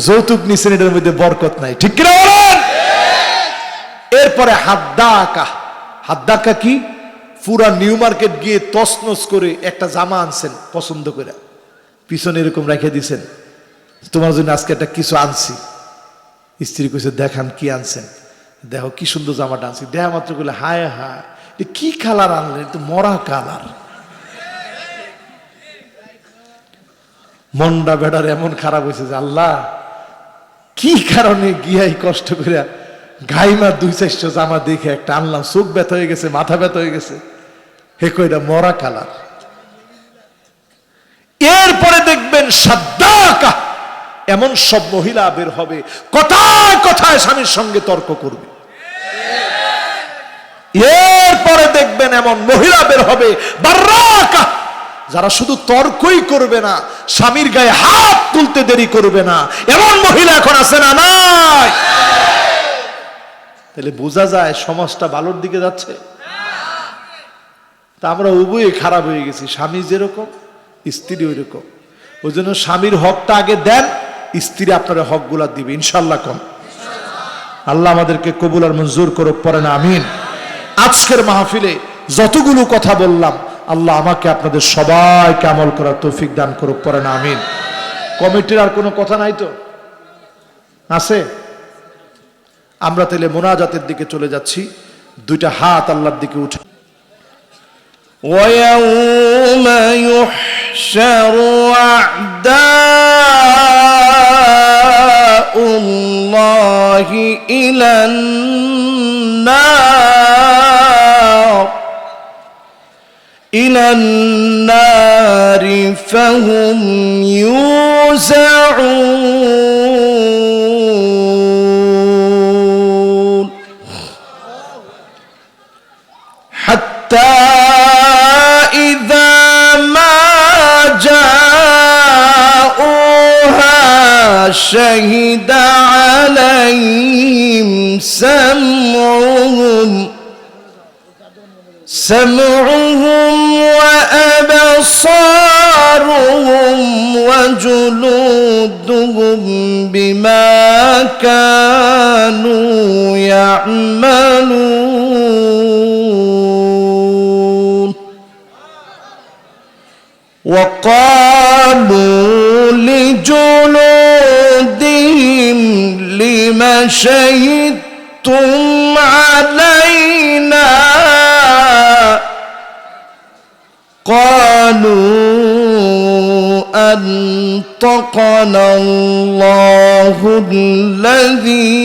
যৌতুক নিছেন, এটার মধ্যে বরকত নাই, ঠিক কিনা বলেন? এরপরে হাদ্দাকা, হাদ্দাকা কি? পুরা নিউ মার্কেট গিয়ে তছনছ করে একটা জামা আনছেন পছন্দ করে, পিছনে এরকম রেখে দিছেন, তোমার জন্য আজকে একটা কিছু আনছি। স্ত্রী কইছে দেখান কি আনছেন, দেখো কি সুন্দর জামাটা আনছি। দেখা মাত্র বলে হায় হায় কি কালার আনলেন, তো মরা কালার। মনটা বেটার এমন খারাপ হয়েছে যে আল্লাহ কি কারণে গিয়াই কষ্ট করে গাইমা 2-400 জামা দেখে একটা আনলাম, চোখ ব্যথা হয়ে গেছে, মাথা ব্যথা হয়ে গেছে। হে কইটা মরা কালার। এরপরে দেখবেন সাদ্দাকা, এমন সব মহিলা বের হবে কথায় কথায় স্বামীর সঙ্গে তর্ক করবে। এরপরে দেখবেন এমন মহিলা বের হবে বাররাকা, যারা শুধু তর্কই করবে না, স্বামীর গায়ে হাত তুলতে দেরি করবে না। এমন মহিলা এখন আছে না নাই? তাহলে বোঝা যায় সমাজটা ভালোর দিকে যাচ্ছে। তা আমরা উভয়ে খারাপ হয়ে গেছি, স্বামী যেরকম স্ত্রী ওই রকম। ওই জন্য স্বামীর হকটা আগে দেন, স্ত্রী আপনার হকগুলা দিবে ইনশাল্লাহ। কম আল্লাহ আমাদেরকে কবুল আর মঞ্জুর করুক, পড়ে না আমিন। আজকের মাহফিলে যতগুলো কথা বললাম, আল্লাহ আমাকে আপনাদের সবাইকে আমল করার তৌফিক দান করুক, পড়ে না আমিন। কমিটির আর কোনো কথা নাই তো? আছে? আমরা তাহলে মোনাজাতের দিকে চলে যাচ্ছি। দুইটা হাত আল্লাহর দিকে উঠে। وَيَوْمَ يُحْشَرُ أَعْدَاءُ اللَّهِ إِلَى النَّارِ فَهُمْ يُوزَعُونَ حَتَّى إِذَا مَا جَاءُوهَا شَهِدَ عَلَيْهِمْ سمعهم وأبصارهم وجلودهم بما كانوا يعملون وقالوا لجلودهم لم شهدتم علينا قالوا أنطقنا الله الذي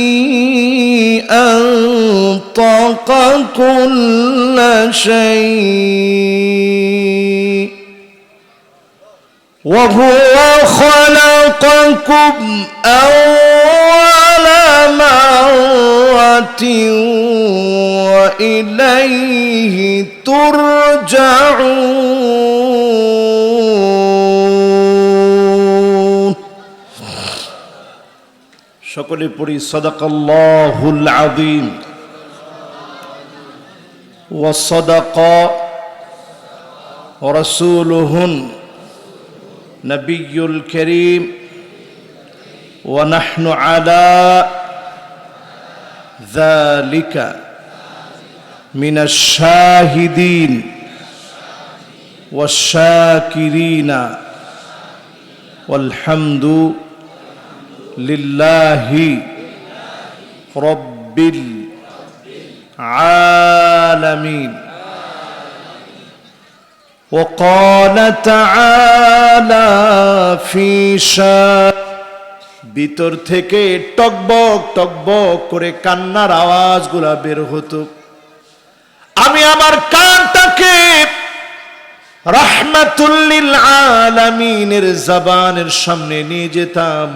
أنطق كل شيء وهو خلقكم أول مرة وإليه ترجعون সকলে পড়ি সাদাকাল্লাহুল আযীম ওয়া সাদাকা রাসূলুহুন নবিয়্যুল কারীম ওয়া নাহনু আলা যালিকা মিনাশ শাহিদিন ওয়াশ শাকিরিনা ওয়াল হামদু লিল্লাহি রাব্বিল আলামিন। وقال تعالى في شان, ভিতর থেকে টকবক টকবক করে কান্নার আওয়াজগুলা বের হতো। আমি আমার কানটাকে রাহমাতুল লিল আলামিনের জবানের সামনে নিয়ে যেতাম।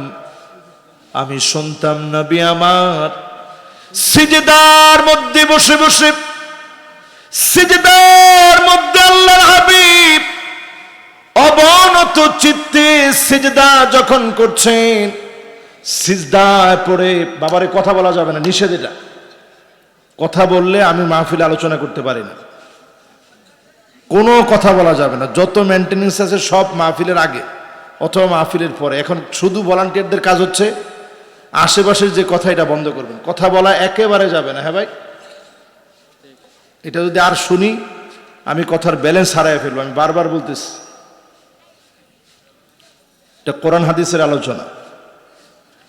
আমি শুনতাম নবী আমার সিজদার মধ্যে বসে বসে, সিজদার মধ্যে আল্লাহর হাবিব অবনত চিত্তে সিজদা যখন করছেন, সিজদায় পড়ে, বাবারে কথা বলা যাবে না, নিষেধ এটা। কথা বললে আমি মাহফিলে আলোচনা করতে পারি না, কোনো কথা বলা যাবে না। যত মেনটেনেন্স আছে সব মাহফিলের আগে অথবা মাহফিলের পরে। এখন শুধু ভলান্টিয়ারদের কাজ হচ্ছে আশেপাশের যে কথা, এটা বন্ধ করবেন, কথা বলা একেবারে যাবে না। হ্যাঁ ভাই, এটা যদি আর শুনি আমি কথার ব্যালেন্স হারাই ফেলবো। আমি বারবার বলতেছি, এটা কোরআন হাদিসের আলোচনা,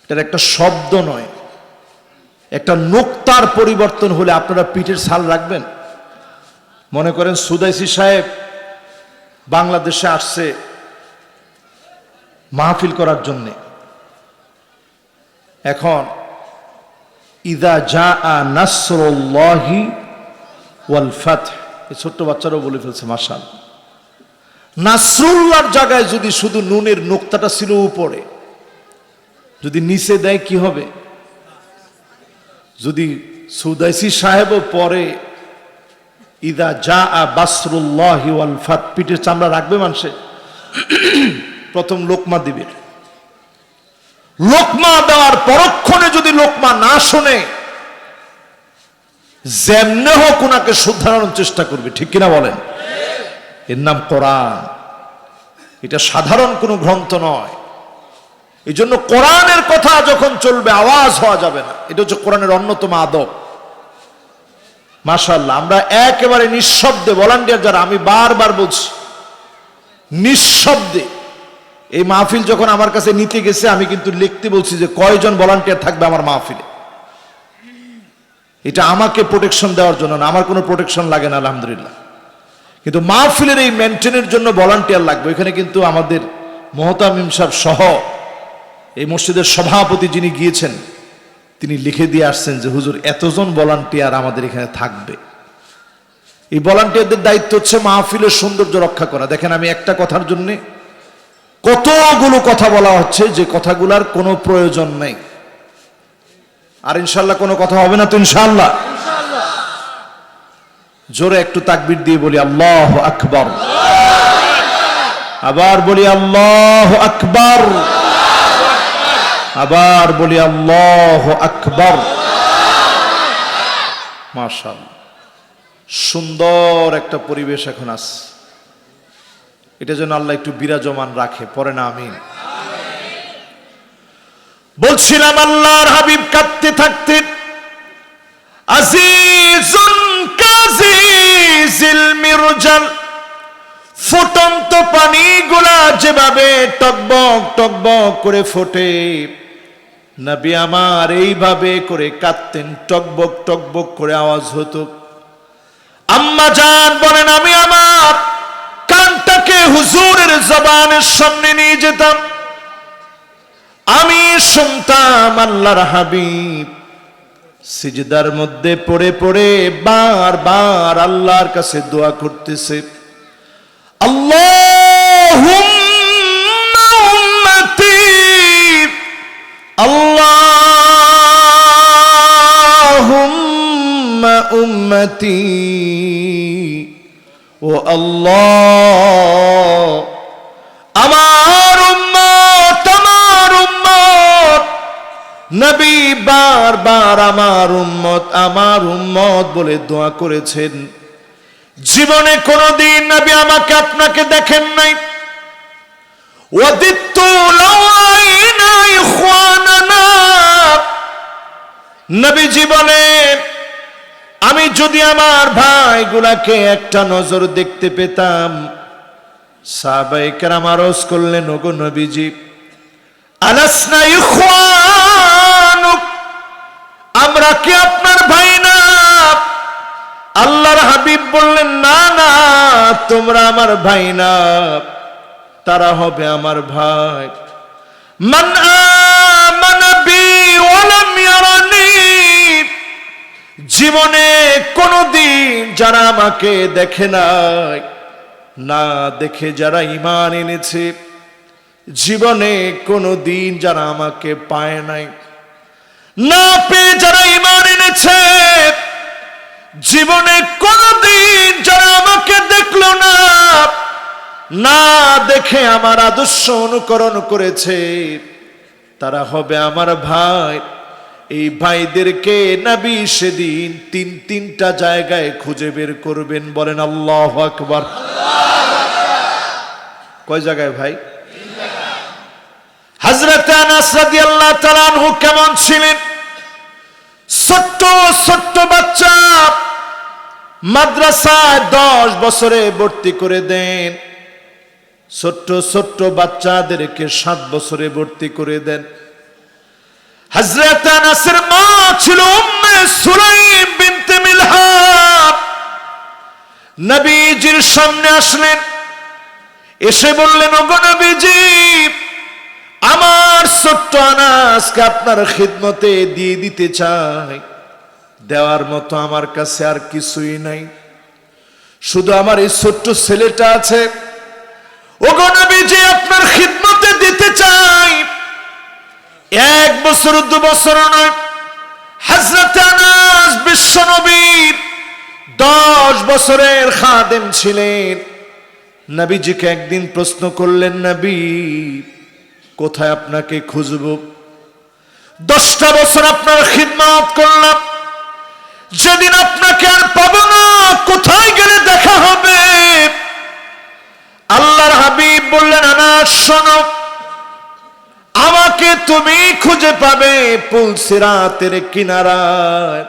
এটার একটা শব্দ নয়। একটা নোক্তার পরিবর্তন হলে আপনারা পিঠের ছাল রাখবেন? মনে করেন সুদাইসি সাহেব বাংলাদেশে আসছে মাহফিল করার জন্যে। এখন ইদা জাআ নাসরুল্লাহি ওয়াল ফাতহ, এই ছোট্ট বাচ্চারাও বলে ফেলছে মাশাআল্লাহ। নাসরুল্লাহর জায়গায় যদি শুধু নুনের নোক্তাটা ছিল উপরে, যদি নিচে দেয় কি হবে? যদি সুদাইসি সাহেবও পরে ইদা জা বাসরুল্লাহি ওয়াল ফাত, পিঠের চামড়া রাখবে মানুষে, প্রথম লোকমা দিবে। লোকমা দেওয়ার পরক্ষণে যদি লোকমা না শোনে, যেমনে হোক ওনাকে শুধরানোর চেষ্টা করবে, ঠিক কিনা বলেন? এর নাম কোরআন। এটা সাধারণ কোনো গ্রন্থ নয়। এই জন্য কোরআনের কথা যখন চলবে আওয়াজ হওয়া যাবে না। এটা হচ্ছে কোরআনের অন্যতম আদব। মাশাআল্লাহ, আমরা একেবারে নিঃশব্দে ভলান্টিয়ার যারা, আমি বারবার বলছি, নিঃশব্দে এই মাহফিল যখন আমার কাছে নিতে গেছে, আমি কিন্তু লিখতে বলছি যে কয়জন ভলান্টিয়ার থাকবে আমার মাহফিলে। এটা আমাকে প্রোটেকশন দেওয়ার জন্য না, আমার কোনো প্রোটেকশন লাগে না আলহামদুলিল্লাহ, কিন্তু মাহফিলের এই মেনটেনের জন্য ভলান্টিয়ার লাগবে। এখানে কিন্তু আমাদের মোহতামিম সাহেব সহ এই মসজিদের সভাপতি যিনি গিয়েছেন, তিনি লিখে দিয়ে আসছেন যে হুজুর এতজন ভলান্টিয়ার আমাদের এখানে থাকবে। এই ভলান্টিয়ারদের দায়িত্ব হচ্ছে মাহফিলের সৌন্দর্য রক্ষা করা। দেখেন, আমি একটা কথার জন্য কতগুলো কথা বলা হচ্ছে যে কথাগুলার কোনো প্রয়োজন নেই। আর ইনশাল্লাহ কোনো কথা হবে না তো? ইনশাল্লাহ জোরে একটু তাকবীর দিয়ে বলি আল্লাহু আকবার। আবার বলি আল্লাহু আকবার। আবার বলি আল্লাহু আকবার। মাশাআল্লাহ, সুন্দর একটা পরিবেশ এখন আছে। এটা যেন আল্লাহ একটু বিরাজমান রাখে, পরে না আমিন। বলছিলাম আল্লাহর হাবিব কাঁদতে থাকতেন, আজিজুন কাজিজিল মিরজাল, ফুটন্ত পানিগুলা যেভাবে টকবক টকবক করে ফোটে, নবী আমার এইভাবে করে কাঁদতেন, টকবক টকবক করে আওয়াজ হতো। আম্মা জান বলেন, আমি আমার কানটাকে হুজুরের জবানের সামনে নিয়ে যেতাম, আমি শুনতাম আল্লাহর হাবিব সিজদার মধ্যে পড়ে পড়ে বারবার আল্লাহর কাছে দোয়া করতেছে, আল্লাহুম্মা উম্মতি, আল্লাহুম্মা উম্মতি, ও আল্লাহ আমার উম্মত, আমার উম্মত। নবী বারবার আমার উম্মত, আমার উম্মত বলে দোয়া করেছেন। জীবনে কোনদিন নবী আমাকে আপনাকে দেখেন নাই। ওয়াদিতু লাউ রাআইনা ইখওয়ানানা, নবী জীবনে আমি যদি আমার ভাইগুলাকে একটা নজর দেখতে পেতাম। সাহাবায়ে কেরাম আরজ করলেন, ওগো নবীজি, আলাসনা ইখওয়ানুক, আমরা কি আপনার ভাই না? আল্লাহর হাবিব বললেন, না না, তোমরা আমার ভাই না, তারা হবে আমার ভাই। মান আমানা বি ওয়া লাম ইয়ারানি, জীবনে কোনদিন যারা আমাকে দেখে নাই, না দেখে যারা ঈমান এনেছে, জীবনে কোনদিন যারা আমাকে পায় নাই, না পেয়ে যারা ঈমান এনেছে, জীবনে কোনদিন যারা আমাকে দেখলো না, না দেখে আমার আদর্শ অনুকরণ করেছে, তারা হবে আমার ভাই। এই ভাইদেরকে নবী সেদিন তিনটা জায়গায় খুঁজে বের করবেন। বলেন আল্লাহু আকবার। কয় জায়গায় ভাই? হযরত আনাস রাদিয়াল্লাহু তাআলা আনহু কেমন ছিলেন? ছোট্ট ছোট্ট বাচ্চা মাদ্রাসায় 10 বছরে ভর্তি করে দেন, ছোট্ট ছোট্ট বাচ্চাদেরকে 7 বছরে ভর্তি করে দেন। হযরত আনাসের মা ছিল উম্মে সুলাইম বিনতে মিলহান। নবীজির সামনে আসলেন, এসে বললেন, ওগো নবীজি, আমার ছোট্ট আনাসকে আপনার খিদমতে দিয়ে দিতে চাই। দেওয়ার মতো আমার কাছে আর কিছুই নাই, শুধু আমার এই ছোট্ট ছেলেটা আছে। ওগো নবীজি আপনার খিদমতে দিতে চাই। 1 বছর 2 বছর নয়, হযরত আনাস বিশ্ব নবীর 10 বছরের খাদেম ছিলেন। নবীজিকে একদিন প্রশ্ন করলেন, নবী কোথায় আপনাকে খুঁজব? 10টা বছর আপনার খিদমত করলাম, যেদিন আপনাকে আর পাবো না কোথায় গেলে দেখা হবে? আল্লাহর হাবিব বললেন, আনাস শোনো, আমাকে তুমি খুঁজে পাবে পুলসিরাতের কিনারায়।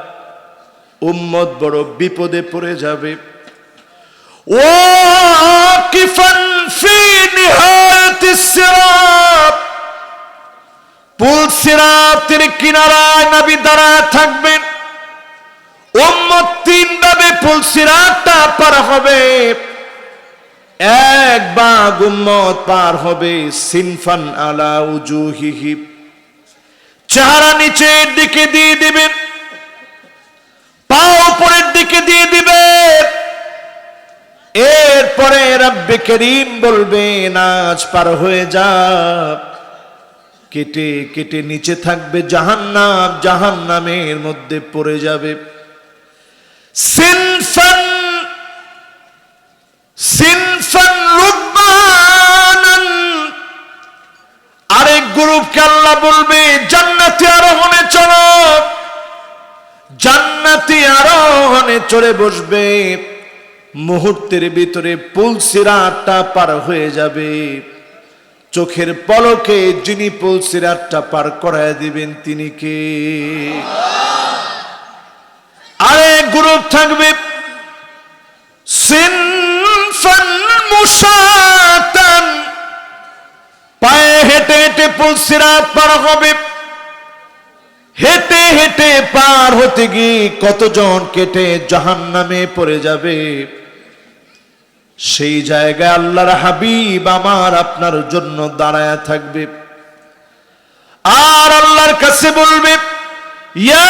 উম্মত বড় বিপদে পড়ে যাবে। ওয়াকিফান ফি নিহায়াতিস সিরাত, পুলসিরাতের কিনারায় নবী দাঁড়ায় থাকবেন। উম্মত 3 ভাবে পুলসিরাতটা পার হবে। 1 ভাগ উম্মত পার হবে সিনফান আলা উজুহিহি, চেহারা নিচের দিকে দিয়ে দিবেন, পা উপরের দিকে দিয়ে দিবেন। এরপরে রব্বে করিম বলবেন আজ পার হয়ে যা। কেটে কেটে নিচে থাকবে জাহান্নাম, জাহান্নামের মধ্যে পড়ে যাবে। সিনফান সিনফান রুকবানান, আরেক গ্রুপকে আল্লাহ বলবে জান্নাতি আরোহণে চলো। জান্নাতি আরোহণে চড়ে বসবে। মুহূর্তের ভিতরে পুলসিরাতটা পার হয়ে যাবে। চোখের পলকে যিনি পুলসিরাতটা পার করায় দিবেন তিনি কে? আরেক গ্রুপ থাকবে সিনফান মুশাতান, পায়ে হেঁটে হেঁটে পুলসিরাত পার হবে। হেঁটে হেঁটে পার হতে গিয়ে কতজন কেটে জাহান্নামে পড়ে যাবে। সেই জায়গায় আল্লাহর হাবিব আমার আপনার জন্য দাঁড়ায় থাকবে আর আল্লাহর কাছে বলবে, ইয়া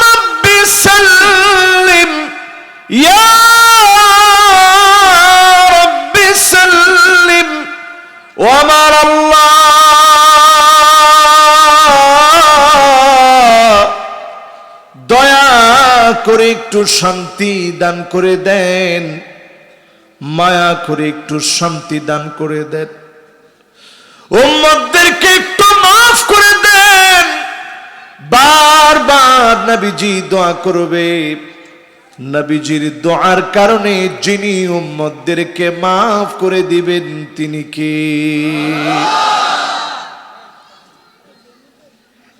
রাব্বি সাল্লিম, ইয়া রাব্বি সাল্লিম। ও আমার আল্লাহ, দয়া করে একটু শান্তি দান করে দেন, মায়া করে একটু শান্তি দান করে দেন, উম্মতদেরকে একটু মাফ করে দেন। বারবার নবীজি দোয়া করবে। নবীজির দোয়ার কারণে যিনি উম্মতদেরকে মাফ করে দিবেন তিনি কে?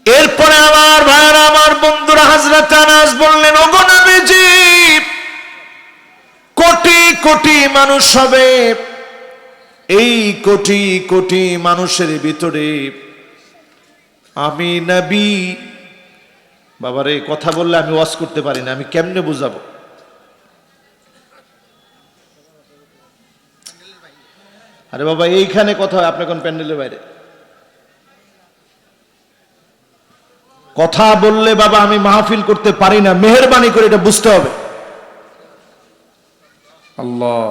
এরপরে আমার ভাইরা, আমার বন্ধুরা, হযরত আনাস বললেন, ওগো নবীজি কোটি কোটি মানুষ হবে। এই কোটি কোটি মানুষের ভিতরে আমি নবী, বাবারে কথা বললে আমি ওয়াজ করতে পারি না, আমি কেমনে বুঝাবো? আরে বাবা এইখানে কথা হয়, আপনি কোন প্যান্ডেলের বাইরে কথা বললে বাবা আমি মাহফিল করতে পারি না। মেহেরবানি করে এটা বুঝতে হবে। আল্লাহ,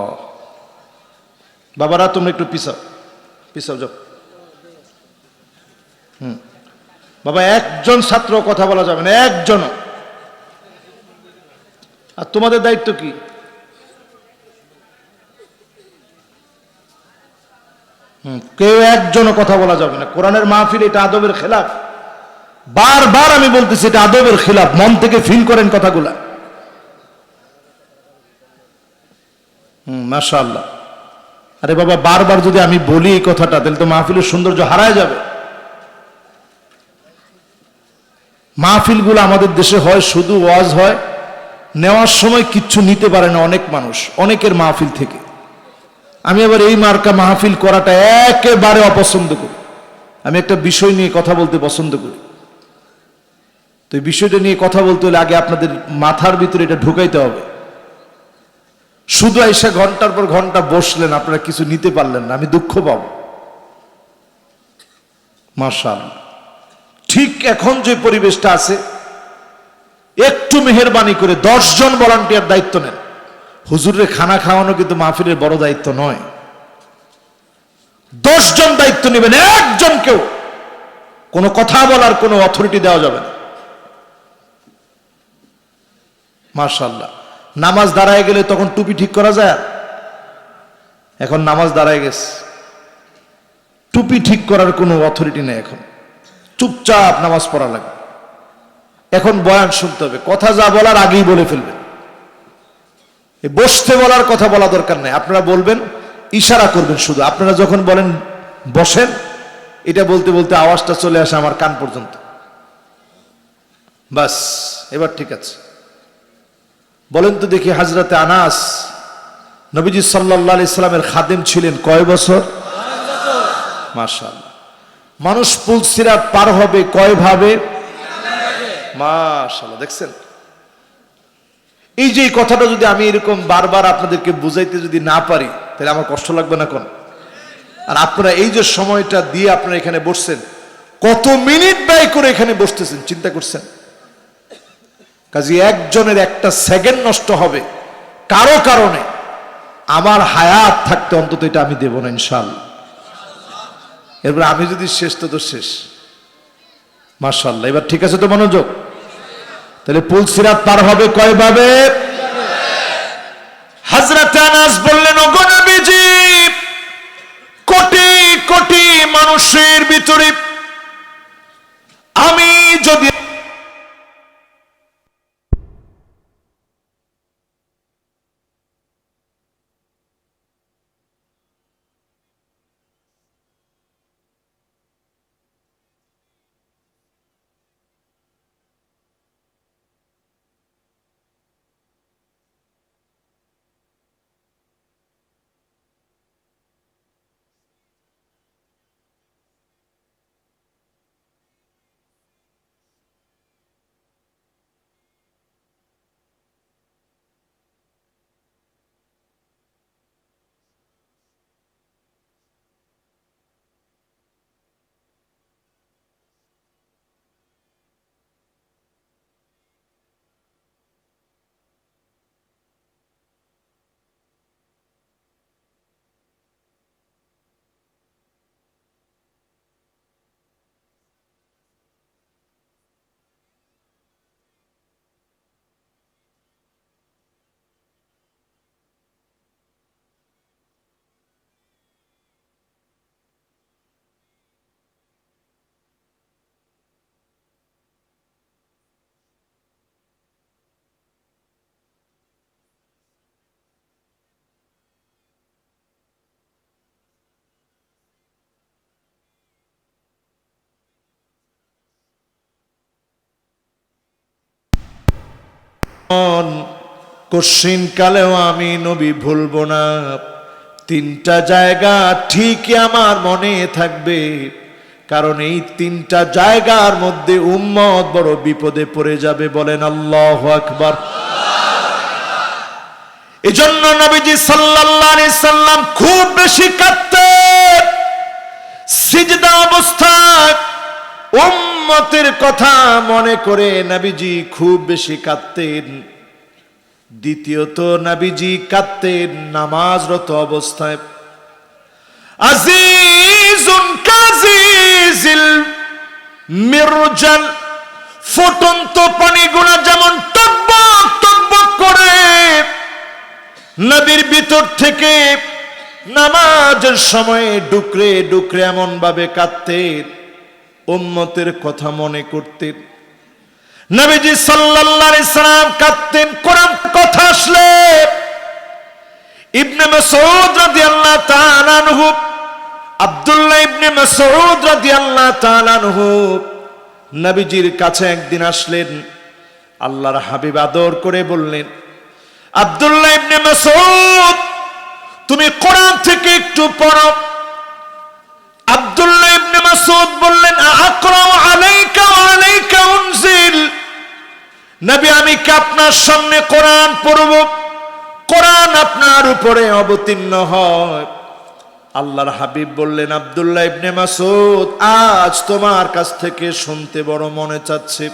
বাবারা তোমরা একটু পিছাও, পিছাও যাও। বাবা একজন ছাত্র কথা বলা যাবে না, একজন। আর তোমাদের দায়িত্ব কি? কেউ একজনও কথা বলা যাবে না। কোরআনের মাহফিল এটা আদবের খেলাফ। বারবার আমি বলতেছি এটা আদবের খেলাফ। মন থেকে ফিল করেন কথাগুলা। মাশাআল্লাহ। আরে বাবা বারবার যদি আমি বলি এই কথাটা তাহলে তো মাহফিলের সৌন্দর্য হারায় যাবে। মাহফিলগুলো আমাদের দেশে হয় শুধু ওয়াজ হয়, নেওয়ার সময় কিচ্ছু নিতে পারে না অনেক মানুষ, অনেকের মাহফিল থেকে। আমি আবার এই মার্কা মাহফিল করাটা একেবারে অপছন্দ করি। আমি একটা বিষয় নিয়ে কথা বলতে পছন্দ করি। তো এই বিষয়টা নিয়ে কথা বলতে হলে আগে আপনাদের মাথার ভিতরে এটা ঢুকাইতে হবে। শুধু এসে ঘন্টার পর ঘন্টা বসলেন, আপনারা কিছু নিতে পারলেন না, আমি দুঃখ পাব। মাশাআল্লাহ। ঠিক এখন যে পরিবেশটা আছে, একটু মেহেরবানি করে 10 জন ভলান্টিয়ার দায়িত্ব নেন। হুজুরের খানা খাওয়ানো কিন্তু মাহফিলের বড় দায়িত্ব নয়। 10 জন দায়িত্ব নেবেন, একজনকেও কোনো কথা বলার কোনো অথরিটি দেওয়া যাবে না। মাশাআল্লাহ। নামাজ দাঁড়ায় গেলে তখন টুপি ঠিক করা যায়? এখন নামাজ দাঁড়ায় গেছে, টুপি ঠিক করার কোনো অথরিটি নেই। এখন চুপচাপ নামাজ পড়া লাগে। এখন বয়ান শুনতে হবে, কথা যা বলার আগেই বলে ফেলবেন। বসতে বলার কথা বলা দরকার নেই, আপনারা বলবেন, ইশারা করবেন শুধু। আপনারা যখন বলেন বসেন, এটা বলতে বলতে আওয়াজটা চলে আসে আমার কান পর্যন্ত, বাস এবার ঠিক আছে। বলেন তো দেখি, হযরতে আনাস নবীজি সাল্লাল্লাহু আলাইহি সাল্লামের খাদেম ছিলেন কয় বছর? মাশাআল্লাহ। মানুষ পুলসিরাত পার হবে কয় ভাবে? মাশাআল্লাহ। দেখছেন, এই যে কথাটা যদি আমি এরকম বারবার আপনাদেরকে বুঝাইতে যদি না পারি, তাহলে আমার কষ্ট লাগবে না কোন? আর আপনারা এই যে সময়টা দিয়ে আপনারা এখানে বসছেন, কত মিনিট ব্যয় করে এখানে বসতেছেন চিন্তা করছেন? কাজে একজনের একটা সেকেন্ড নষ্ট হবে কারো কারণে, আমার হায়াত থাকতে অন্তত এটা আমি দেব না ইনশাআল্লাহ। এরপর আমি যদি শেষ তো শেষ। মাশাআল্লাহ। এবার ঠিক আছে তো মনোযোগ? তাহলে পুলসিরাত পার হবে কয় ভাবে? হযরত আনাস বললেন, ওগো নবীজি, কোটি কোটি মানুষের ভিতরে আমি যদি কশিন কালেও আমি নবী ভুলব না। 3টা জায়গা ঠিকই আমার মনে থাকবে, কারণ এই 3টা জায়গার মধ্যে উম্মত বড় বিপদে পড়ে যাবে। বলেন আল্লাহু আকবার। এজন্য নবীজি সাল্লাল্লাহু আলাইহি সাল্লাম খুব বেশি কাঁদতেন সিজদা অবস্থায়। উম্মতের কথা মনে করে নবীজি খুব বেশি কাঁদতেন। দ্বিতীয়ত নবীজি কাঁদতেন নামাজরত অবস্থায়। আজিজুন কাজিজিল মিরজাল, ফুটন্ত পানিগুলো যেমন টকবক টকবক করে নদীর ভিতর থেকে নামাজের সময়ে ডুকরে ডুকরে এমন ভাবে কাঁদতেন, উম্মতের কথা মনে করতেন। নবীজি সাল্লাল্লাহু আলাইহি সাল্লাম কাঁদতেন কোরআন কথা আসলে। ইবনে মাসউদ রাদিয়াল্লাহু তাআলা আনহু, আব্দুল্লাহ ইবনে মাসউদ রাদিয়াল্লাহু তাআলা আনহু নবীজির কাছে একদিন আসলেন। আল্লাহর হাবিব আদর করে বললেন, আব্দুল্লাহ ইবনে মাসউদ, তুমি কোরআন থেকে একটু পড়ো। আব্দুল্লাহ ইবনে মাসউদ বললেন, আকরাউ আলাইকা ওয়া আলাইকা উনজিল। নবী, আমি কি আপনার সামনে কোরআন পড়ব? কোরআন আপনার উপরে অবতীর্ণ হয়। আল্লাহর হাবিব বললেন, আব্দুল্লাহ ইবনে মাসউদ, আজ তোমার কাছ থেকে শুনতে বড় মনে চাচ্ছে,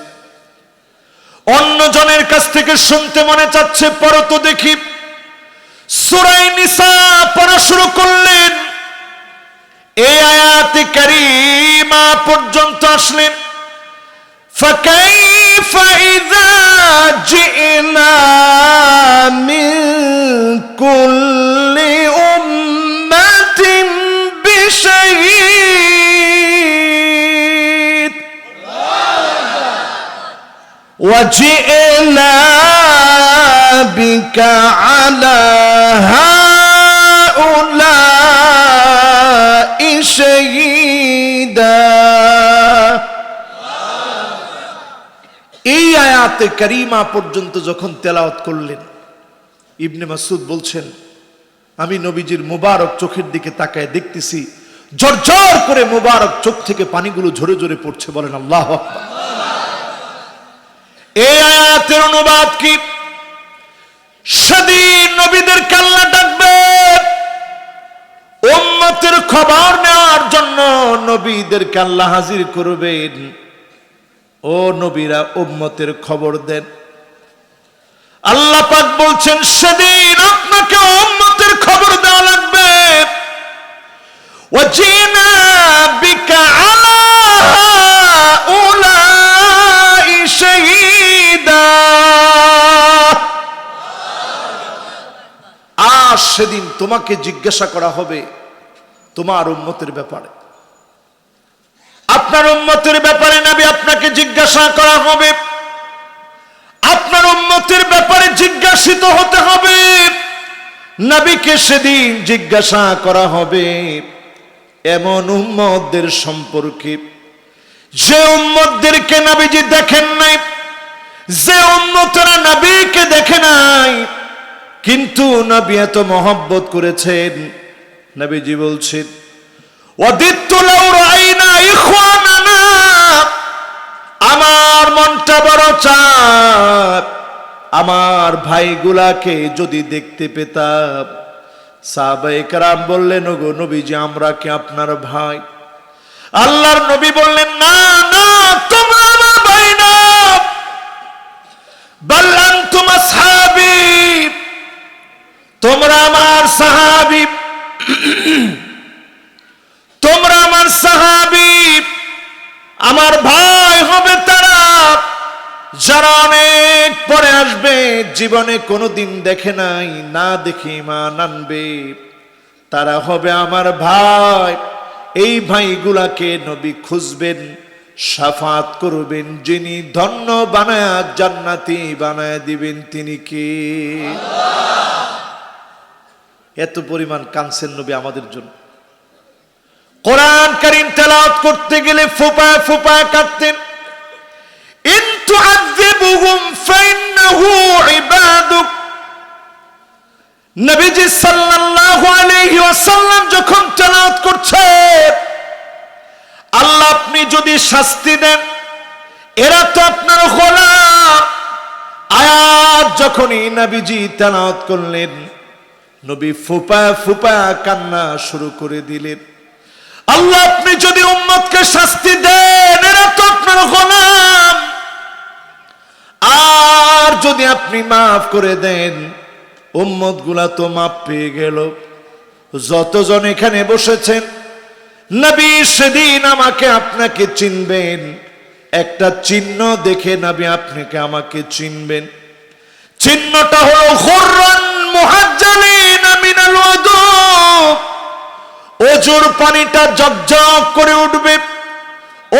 অন্য জনের কাছ থেকে শুনতে মনে চাচ্ছে, পড়ো তো দেখি। সূরা নিসা পড়া শুরু করলেন। এই আয়াতে কারীমা পর্যন্ত আসলেন। فكيف إذا جئنا من كل أمة بشهيد وجئنا بك على هؤلاء شهيدا। এই আয়াতে কারীমা পর্যন্ত যখন তেলাওয়াত করলেন, ইবনে মাসউদ বলছেন, আমি নবীজির মুবারক চোখের দিকে তাকায় দেখতেছি ঝরঝর করে মুবারক চোখ থেকে পানিগুলো ঝরে ঝরে পড়ছে। বলেন আল্লাহু আকবার। এই আয়াতের অনুবাদ কি? সেদিন নবীদেরকে আল্লাহ ডাকবে উম্মতের খবর নেওয়ার জন্য। নবীদেরকে আল্লাহ হাজির করবেন। ও নবীরা উম্মতের খবর দেন। আল্লাহ পাক বলছেন সেদিন আপনাকে উম্মতের খবর দেওয়া লাগবে। ওয়াজিনা বিকা আলা হাউলাই শাহীদা। আজ সেদিন তোমাকে জিজ্ঞাসা করা হবে তোমার উম্মতের ব্যাপারে। আপনার উম্মতের ব্যাপারে নবী আপনাকে জিজ্ঞাসা করা হবে। আপনার উম্মতের ব্যাপারে জিজ্ঞাসিত হতে হবে। নবীকে সেদিন জিজ্ঞাসা করা হবে এমন উম্মতদের সম্পর্কে যে উম্মতদেরকে নবীজি দেখেন নাই, যে উম্মতরা নবীকে দেখে নাই, কিন্তু নবী এত মহব্বত করেছেন। নবীজি বলছেন ওয়াদিতু লাউ রাইনা ইখওয়ানানা, আমার মনটা বড় চায় আমার ভাইগুলাকে যদি দেখতে পেতাম। সাহাবায়ে কেরাম বললেন, ওগো নবীজি আমরা কি আপনার ভাই? আল্লাহর নবী বললেন, না না, তোমরা আমার ভাই না, বাল আনতুম আসহাবী, তোমরা আমার সাহাবী, তোমরা আমার সাহাবী। আমার ভাই হবে তারা যারা অনেক পরে আসবে, জীবনে কোনোদিন দেখে নাই, না দেখে ঈমান আনবে, তারা হবে আমার ভাই। এই ভাইগুলাকে নবী খুঁজবেন, শাফাত করবেন। যিনি ধন্য বানায়া জান্নাতি বানায় দিবেন তিনি কে? এত পরিমাণ কাঁদছেন নবী আমাদের জন্য। কোরআন কারীম তেলাওয়াত করতে গেলে ফোঁপা ফোঁপা কাঁদতেন। ইন তুআযিবুহুম ফাইন্নাহু ইবাদুক। নবীজি সাল্লাল্লাহু আলাইহি ওয়াসাল্লাম যখন তেলাওয়াত করছে, আল্লাহ আপনি যদি শাস্তি দেন এরা তো আপনার গোলাম। আয়াত যখনই নবীজি তেলাওয়াত করলেন, নবী ফোঁপা ফোঁপা কান্না শুরু করে দিলেন। আল্লাহ আপনি যদি উম্মতকে শাস্তি দেন এরা তো আপনার গোলাম, আর যদি আপনি মাফ করে দেন উম্মত গুলা তো মাফ পেয়ে গেল। যতজন এখানে বসেছেন, নবী সেদিন আমাকে আপনাকে চিনবেন। একটা চিহ্ন দেখে নবী আপনাকে আমাকে চিনবেন। চিহ্নটা হলো গুররান মুহাজ্জালিন মিনাল ওযু। ওজুর পানিটা জকজক করে উঠবে,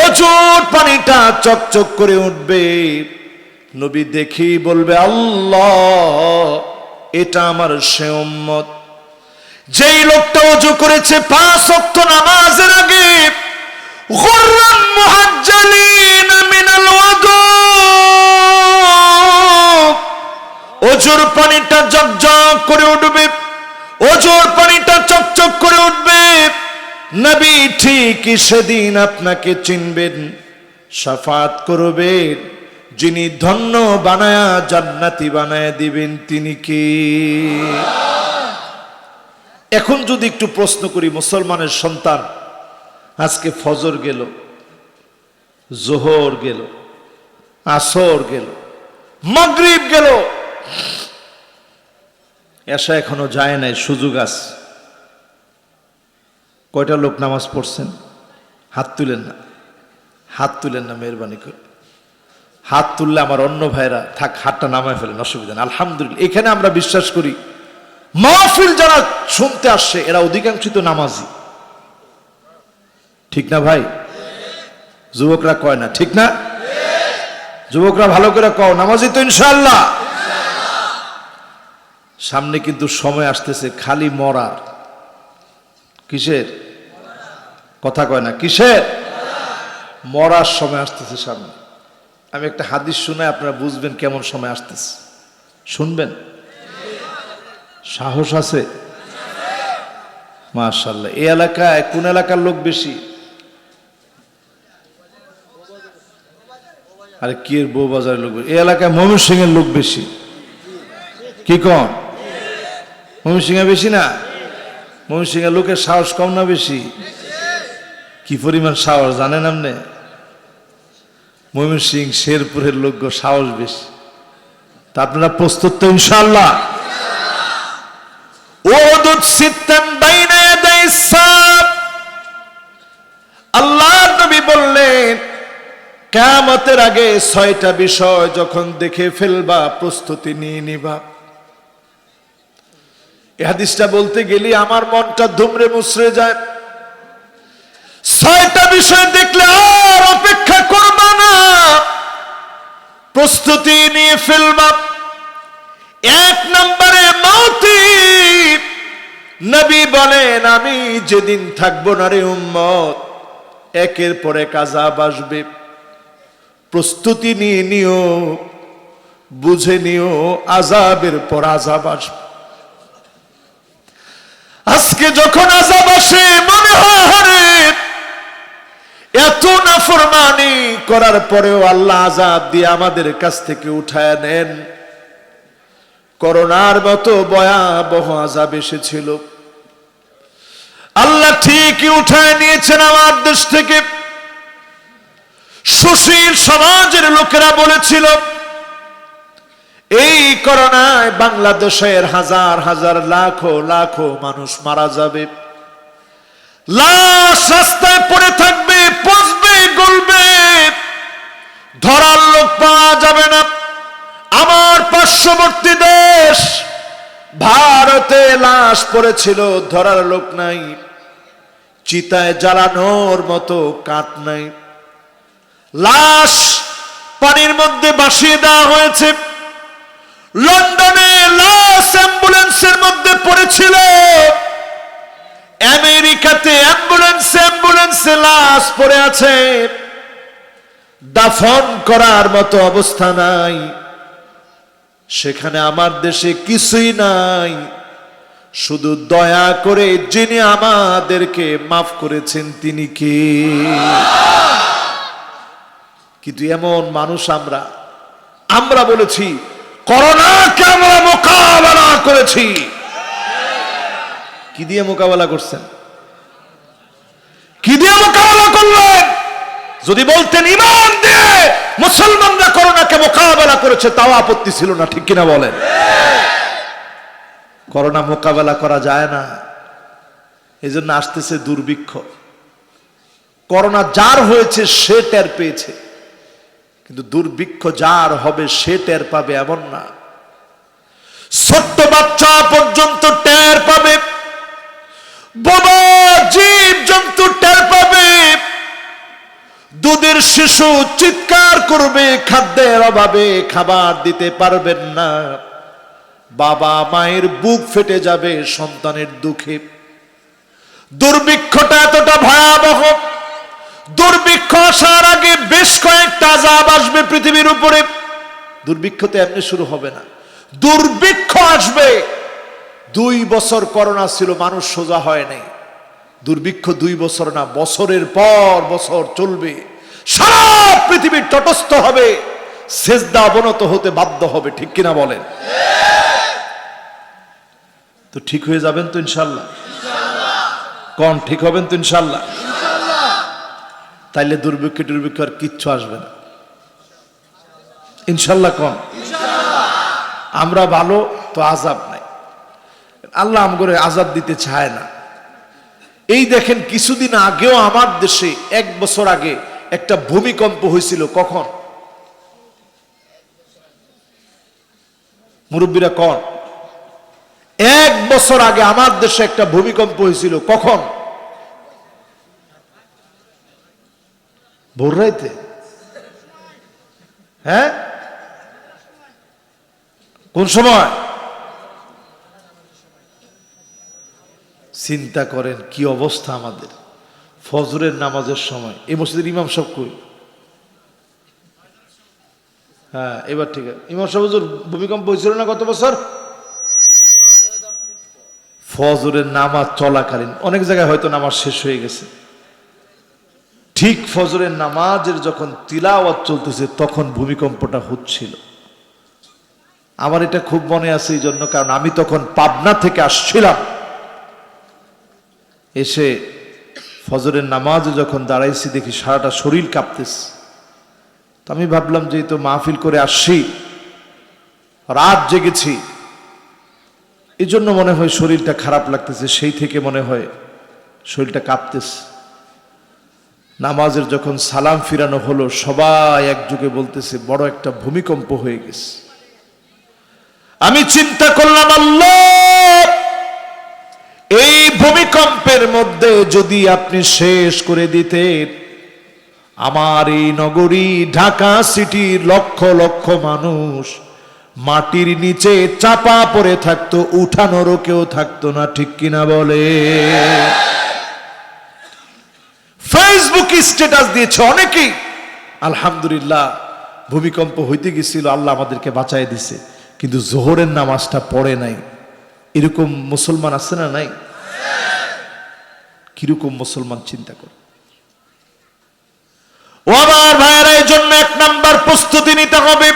ওজুর পানিটা চকচক করে উঠবে। নবী দেখি বলবে, আল্লাহ এটা আমার সে উম্মত যেই লোকটা ওযু করেছে 5 ওয়াক্ত নামাজের আগে। গুররান মুহাজ্জালিন মিনাল ওযু। ওজুর পানিটা জকজক করে উঠবে, ওজুর পানিটা চকচক করে উঠবে। নবী ঠিকই সেদিন আপনাকে চিনবেন, শাফাত করবেন। যিনি ধন্য বানায়া জান্নাতি বানায়া দিবেন তিনি কে? এখন যদি একটু প্রশ্ন করি, মুসলমানের সন্তান আজকে ফজর গেল, জোহর গেল, আসর গেল, মাগরিব গেল, এশা এখনো যায় নাই, সুযোগ আছে। কয়টা লোক নামাজ পড়ছেন? হাত তুলেন না, হাত তুলেন না মেহরবানি করে। হাত তুললে আমার অন্য ভাইরা থাক, হাতটা নামায় ফেলেন, অসুবিধা নেই। আলহামদুলিল্লাহ, এখানে আমরা বিশ্বাস করি মাহফিল যারা শুনতে আসছে এরা অধিকাংশই তো নামাজি, ঠিক না ভাই? যুবকরা কয় না, ঠিক না? যুবকরা ভালো করে কও, নামাজি তো ইনশাআল্লাহ। সামনে কিন্তু সময় আসতেছে খালি মরার। কিসের কথা কয় না? কিসের? মরার সময় আসতেছে সামনে। আমি একটা হাদিস শুনে আপনারা বুঝবেন কেমন সময় আসতেছে। শুনবেন? সাহস আছে? মাশাআল্লাহ। এই এলাকায় কোন এলাকার লোক বেশি? আরে কি এর বউবাজারের লোক? এই এলাকায় ময়মনসিংহের লোক বেশি। কি কন? ময়মনসিংহে বেশি না? ময়মনসিংহের লোকের সাহস কম না বেশি? কি পরিমাণ সাহস জানেন আপনি? ময়মনসিংহ শেরপুরের লোক সাহস বেশি। তা আপনারা প্রস্তুত তো ইনশাআল্লাহ? আল্লাহ নবী বললেন কিয়ামতের আগে 6টা বিষয় যখন দেখে ফেলবা প্রস্তুতি নিয়ে নিবা। এই হাদিসটা বলতে গেলে আমার মনটা ধুমরে মুছড়ে যায়। 6টা বিষয় দেখলে আর অপেক্ষা করবা না, প্রস্তুতি নিয়ে ফেলবা। 1 নম্বরে মওতি। নবী বলেন আমি যেদিন থাকবো না রে উম্মত, একের পর এক আযাব আসবে, প্রস্তুতি নিয়ে নিও, বুঝে নিও, আযাবের পর আযাব আসবে। আজকে যখন আযাব আসে মনে হয় আরে এত নাফরমানি করার পরেও আল্লাহ আযাব দিয়ে আমাদের কাছ থেকে উঠায় নেন। করোনার মতো ভয়াবহ আযাব এসেছিল, আল্লাহ ঠিকই উঠায় নিয়েছেন আমার দেশ থেকে। সুশীল সমাজের লোকেরা বলেছিল এই করোনায় বাংলাদেশের হাজার হাজার লাখো লাখো মানুষ মারা যাবে, লাশ রাস্তায় পড়ে থাকবে, পচবে, গলবে, ধরার লোক পাওয়া যাবে না। আমার পার্শ্ববর্তী দেশ ভারতে লাশ পড়েছিল, ধরার লোক নাই, চিতায় জ্বালানোর মতো কাঠ নাই, লাশ পানির মধ্যে ভাসিয়ে দেওয়া হয়েছে। লন্ডনে লাশ অ্যাম্বুলেন্সের মধ্যে পড়েছিল, আমেরিকাতে অ্যাম্বুলেন্সে লাশ পড়ে আছে, দাফন করার মতো অবস্থা নাই। সেখানে আমার দেশে কিছুই নাই, শুধু দয়া করে যিনি আমাদেরকে মাফ করেছেন তিনি কে? কিন্তু এমন মানুষ আমরা বলেছি করোনাকে আমরা মোকাবেলা করেছি। কি দিয়ে মোকাবেলা করছেন? কি দিয়ে মোকাবেলা করলেন? যদি বলতেন ঈমান দিয়ে মুসলমানরা করোনাকে মোকাবেলা করেছে তাও আপত্তি ছিল না, ঠিক কিনা বলেন? করোনা মোকাবেলা করা যায় না, এই জন্য আসতেছে দুর্ভিক্ষ। করোনা যার হয়েছে সে টের পেয়েছে, কিন্তু দুর্ভিক্ষ যার হবে সে টের পাবে এমন না। ছোট্ট বাচ্চা পর্যন্ত টের পাবে, বড় জীব জন্তু টের পাবে, দুধের শিশু চিৎকার করবে, খাদ্যের অভাবে খাবার দিতে পারবেন না, বাবা মায়ের বুক ফেটে যাবে সন্তানের দুঃখে। দুর্ভিক্ষটা এতটা ভয়াবহ, দুর্ভিক্ষ আসার আগে বেশ কয়েকটা আযাব আসবে পৃথিবীর উপরে। দুর্ভিক্ষ তো এমনি শুরু হবে না, দুর্ভিক্ষ আসবে। 2 বছর করোনা ছিল, মানুষ সোজা হয় নাই। দুর্ভিক্ষ 2 বছর না, বছরের পর বছর চলবে, সারা পৃথিবী তটস্থ হবে, সেজদা অবনত হতে বাধ্য হবে, ঠিক কিনা বলেন? তো ঠিক হয়ে যাবেন তো ইনশাআল্লাহ? কোন ঠিক হবেন তো ইনশাআল্লাহ? তাইলে দুর্ভিক্ষ আর কিচ্ছু আসবে না ইনশাআল্লাহ। কোন আমরা ভালো তো আযাব নাই, আল্লাহ আমগরে আজাদ দিতে চায় না। এই দেখেন কিছুদিন আগেও আমার দেশে 1 বছর আগে একটা ভূমিকম্প হয়েছিল। কখন? মুরব্বীরা কন? 1 বছর আগে আমার দেশে একটা ভূমিকম্প হয়েছিল। কখন? ভোর রাইতে। হ্যাঁ, কোন সময়? চিন্তা করেন কি অবস্থা আমাদের। ফজরের নামাজের সময়। এই মসজিদের ইমাম সাহেব কই? হ্যাঁ, এবার ঠিক আছে। ইমাম সাহেব, হুজুর ভূমিকম্প হয়েছিল না গত বছর? ফজরের নামাজ চলাকালীন। অনেক জায়গায় হয়তো নামাজ শেষ হয়ে গেছে। ঠিক ফজরের নামাজের যখন তিলাওয়াত চলতেছে তখন ভূমিকম্পটা হচ্ছিল। আমার এটা খুব মনে আছে এই জন্য, কারণ আমি তখন পাবনা থেকে আসছিলাম। এসে ফজরের নামাজে যখন দাঁড়াইছি দেখি সারাটা শরীর কাঁপতেছে। তো আমি ভাবলাম যে তো মাহফিল করে আসছি, রাত জেগেছি, এই জন্য মনে হয় শরীরটা খারাপ লাগতেছে, সেই থেকে মনে হয় শরীরটা কাঁপতেছে। নামাজের যখন সালাম ফিরানো হলো সবাই একযোগে বলতেছে বড় একটা ভূমিকম্প হয়ে গেছে। আমি চিন্তা করলাম, আল্লাহ, এই ভূমিকম্পের মধ্যে যদি আপনি শেষ করে দিতেন, আমার এই নগরী ঢাকা সিটির লক্ষ লক্ষ মানুষ মাটির নিচে চাপা পড়ে থাকতো, উঠানোরও কেউ থাকতো না। ঠিক কিনা বলে? ফেসবুক স্ট্যাটাস দিয়েছে অনেকেই, আলহামদুলিল্লাহ ভূমিকম্প হইতে গেছিল, আল্লাহ আমাদেরকে বাঁচায় দিছে, কিন্তু জোহরের নামাজটা পড়ে নাই। এরকম মুসলমান আছে না নাই? কিরকম মুসলমান চিন্তা করে। ও আমার ভাইয়েরা, এই জন্য 1 নাম্বার প্রস্তুতি নিতে হবে।